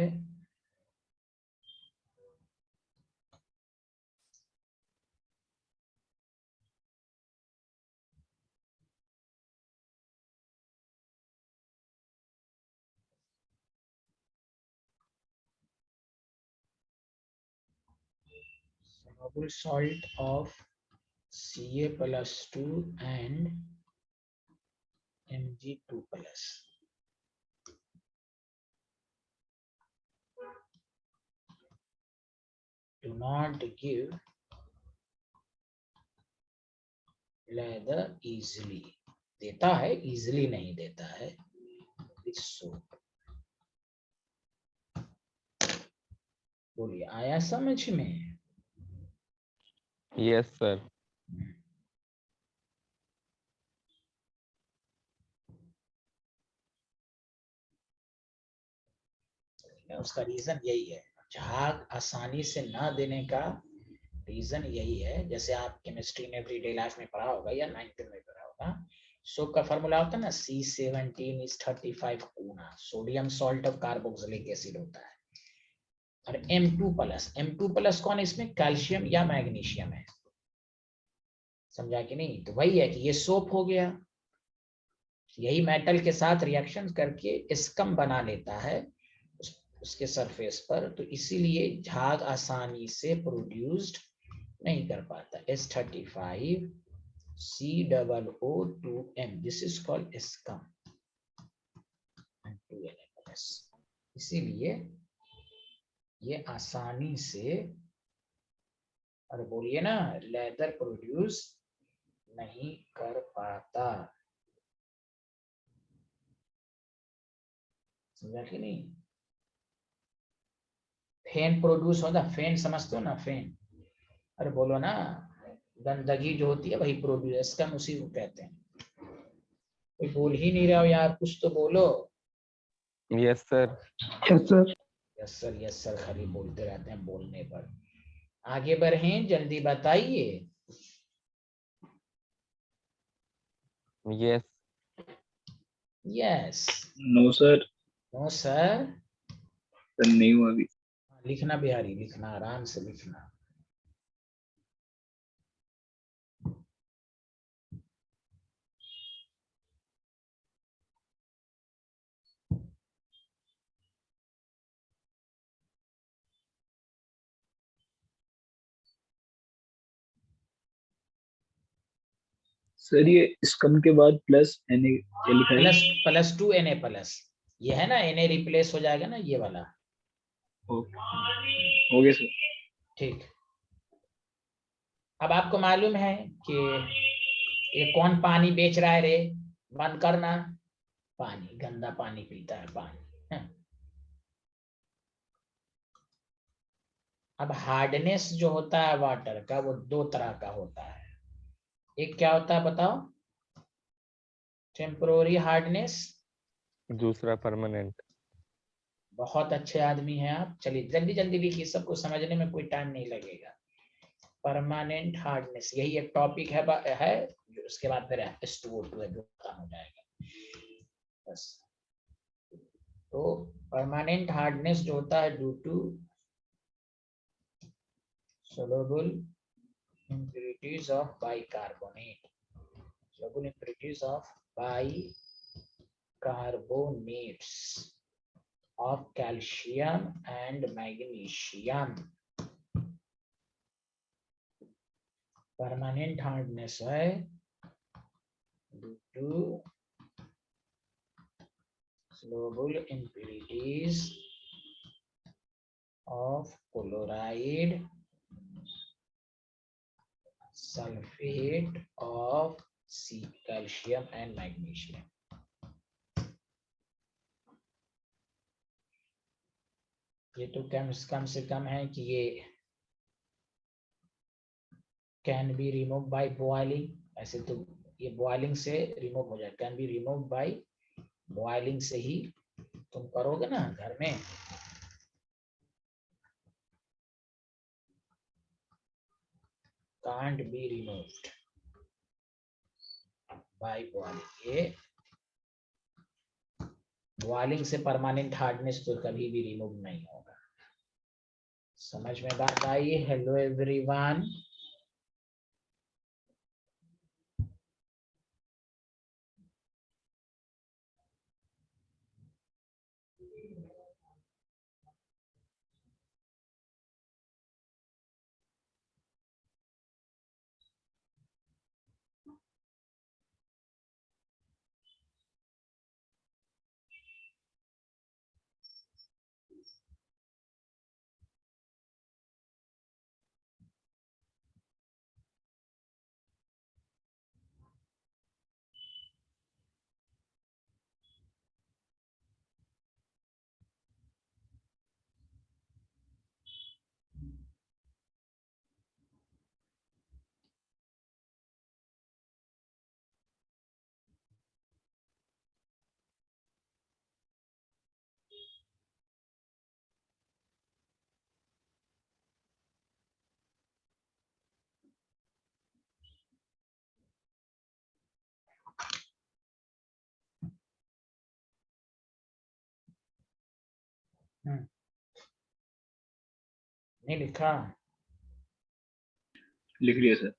soluble salt of Ca+2 and Mg2+. Do not give leather easily, देता है easily नहीं देता है with soap। बोलिए, आया समझ में? Yes sir. उसका रीजन यही है, झाग आसानी से ना देने का रीजन यही है। जैसे आप केमिस्ट्री में एवरीडे लाइफ में पढ़ा होगा या 9th में पढ़ा होगा, सोप का फार्मूला होता है ना C17H35 Guna sodium salt of carboxylic acid होता है, और M2+, कौन है इसमें? कैल्शियम या मैग्नीशियम है। समझा कि नहीं? तो वही है कि ये सोप हो गया, यही मेटल के साथ रिएक्शन करके स्कम बना लेता है उसके सरफेस पर, तो इसीलिए झाग आसानी से प्रोड्यूस्ड नहीं कर पाता। H35 COO2M, this is called scum, इसीलिए ये आसानी से, और बोलिए ना, लेदर प्रोड्यूस नहीं कर पाता। समझा कि नहीं? फेन प्रोड्यूस होता, फेन समझते हो ना, फेन, अरे बोलो ना, गंदगी जो होती है वही प्रोड्यूस, कम उसी को कहते हैं। कोई बोल ही नहीं रहा हो यार, कुछ तो बोलो। Yes sir. Yes sir. Yes sir खाली बोलते रहते हैं बोलने पर। आगे बढ़ें, जल्दी बताइए। Yes. Yes, no sir. No sir. Sir नहीं हुआ अभी। लिखना बिहारी, लिखना आराम से लिखना। सर ये स्कम के बाद प्लस Na क्या लिखा है? +2 Na+, ये है ना, Na रिप्लेस हो जाएगा ना ये वाला। हो गया सर। ठीक, अब आपको मालूम है कि ये कौन पानी बेच रहा है रे? बंद करना, पानी, गंदा पानी पीता है पानी। अब हार्डनेस जो होता है वाटर का, वो दो तरह का होता है। एक क्या होता है बताओ? Temporary hardness. दूसरा परमानेंट। बहुत अच्छे आदमी हैं आप, चलिए जल्दी जल्दी लिखिए, सबको समझने में कोई टाइम नहीं लगेगा। परमानेंट हार्डनेस, यही एक टॉपिक है उसके बाद फिर STO2 जो खत्म हो जाएगा बस। तो परमानेंट हार्डनेस जो होता है due to soluble impurities of bicarbonate, soluble impurities of bicarbonates of calcium and magnesium। Permanent hardness है due to soluble impurities of chloride, sulfate of calcium and magnesium. ये तो कम से कम है कि ये can be remove by boiling, ऐसे तो ये बॉइलिंग से रिमूव हो जाए, can be remove by boiling से ही तुम करोगे ना घर में, can't be removed by boiling, ये बॉइलिंग से परमानेंट हार्डनेस तो कभी भी रिमूव नहीं होगा। समझ में बात आई? हेलो एवरीवन, नहीं लिखा? लिख लिया सर।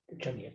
चलिए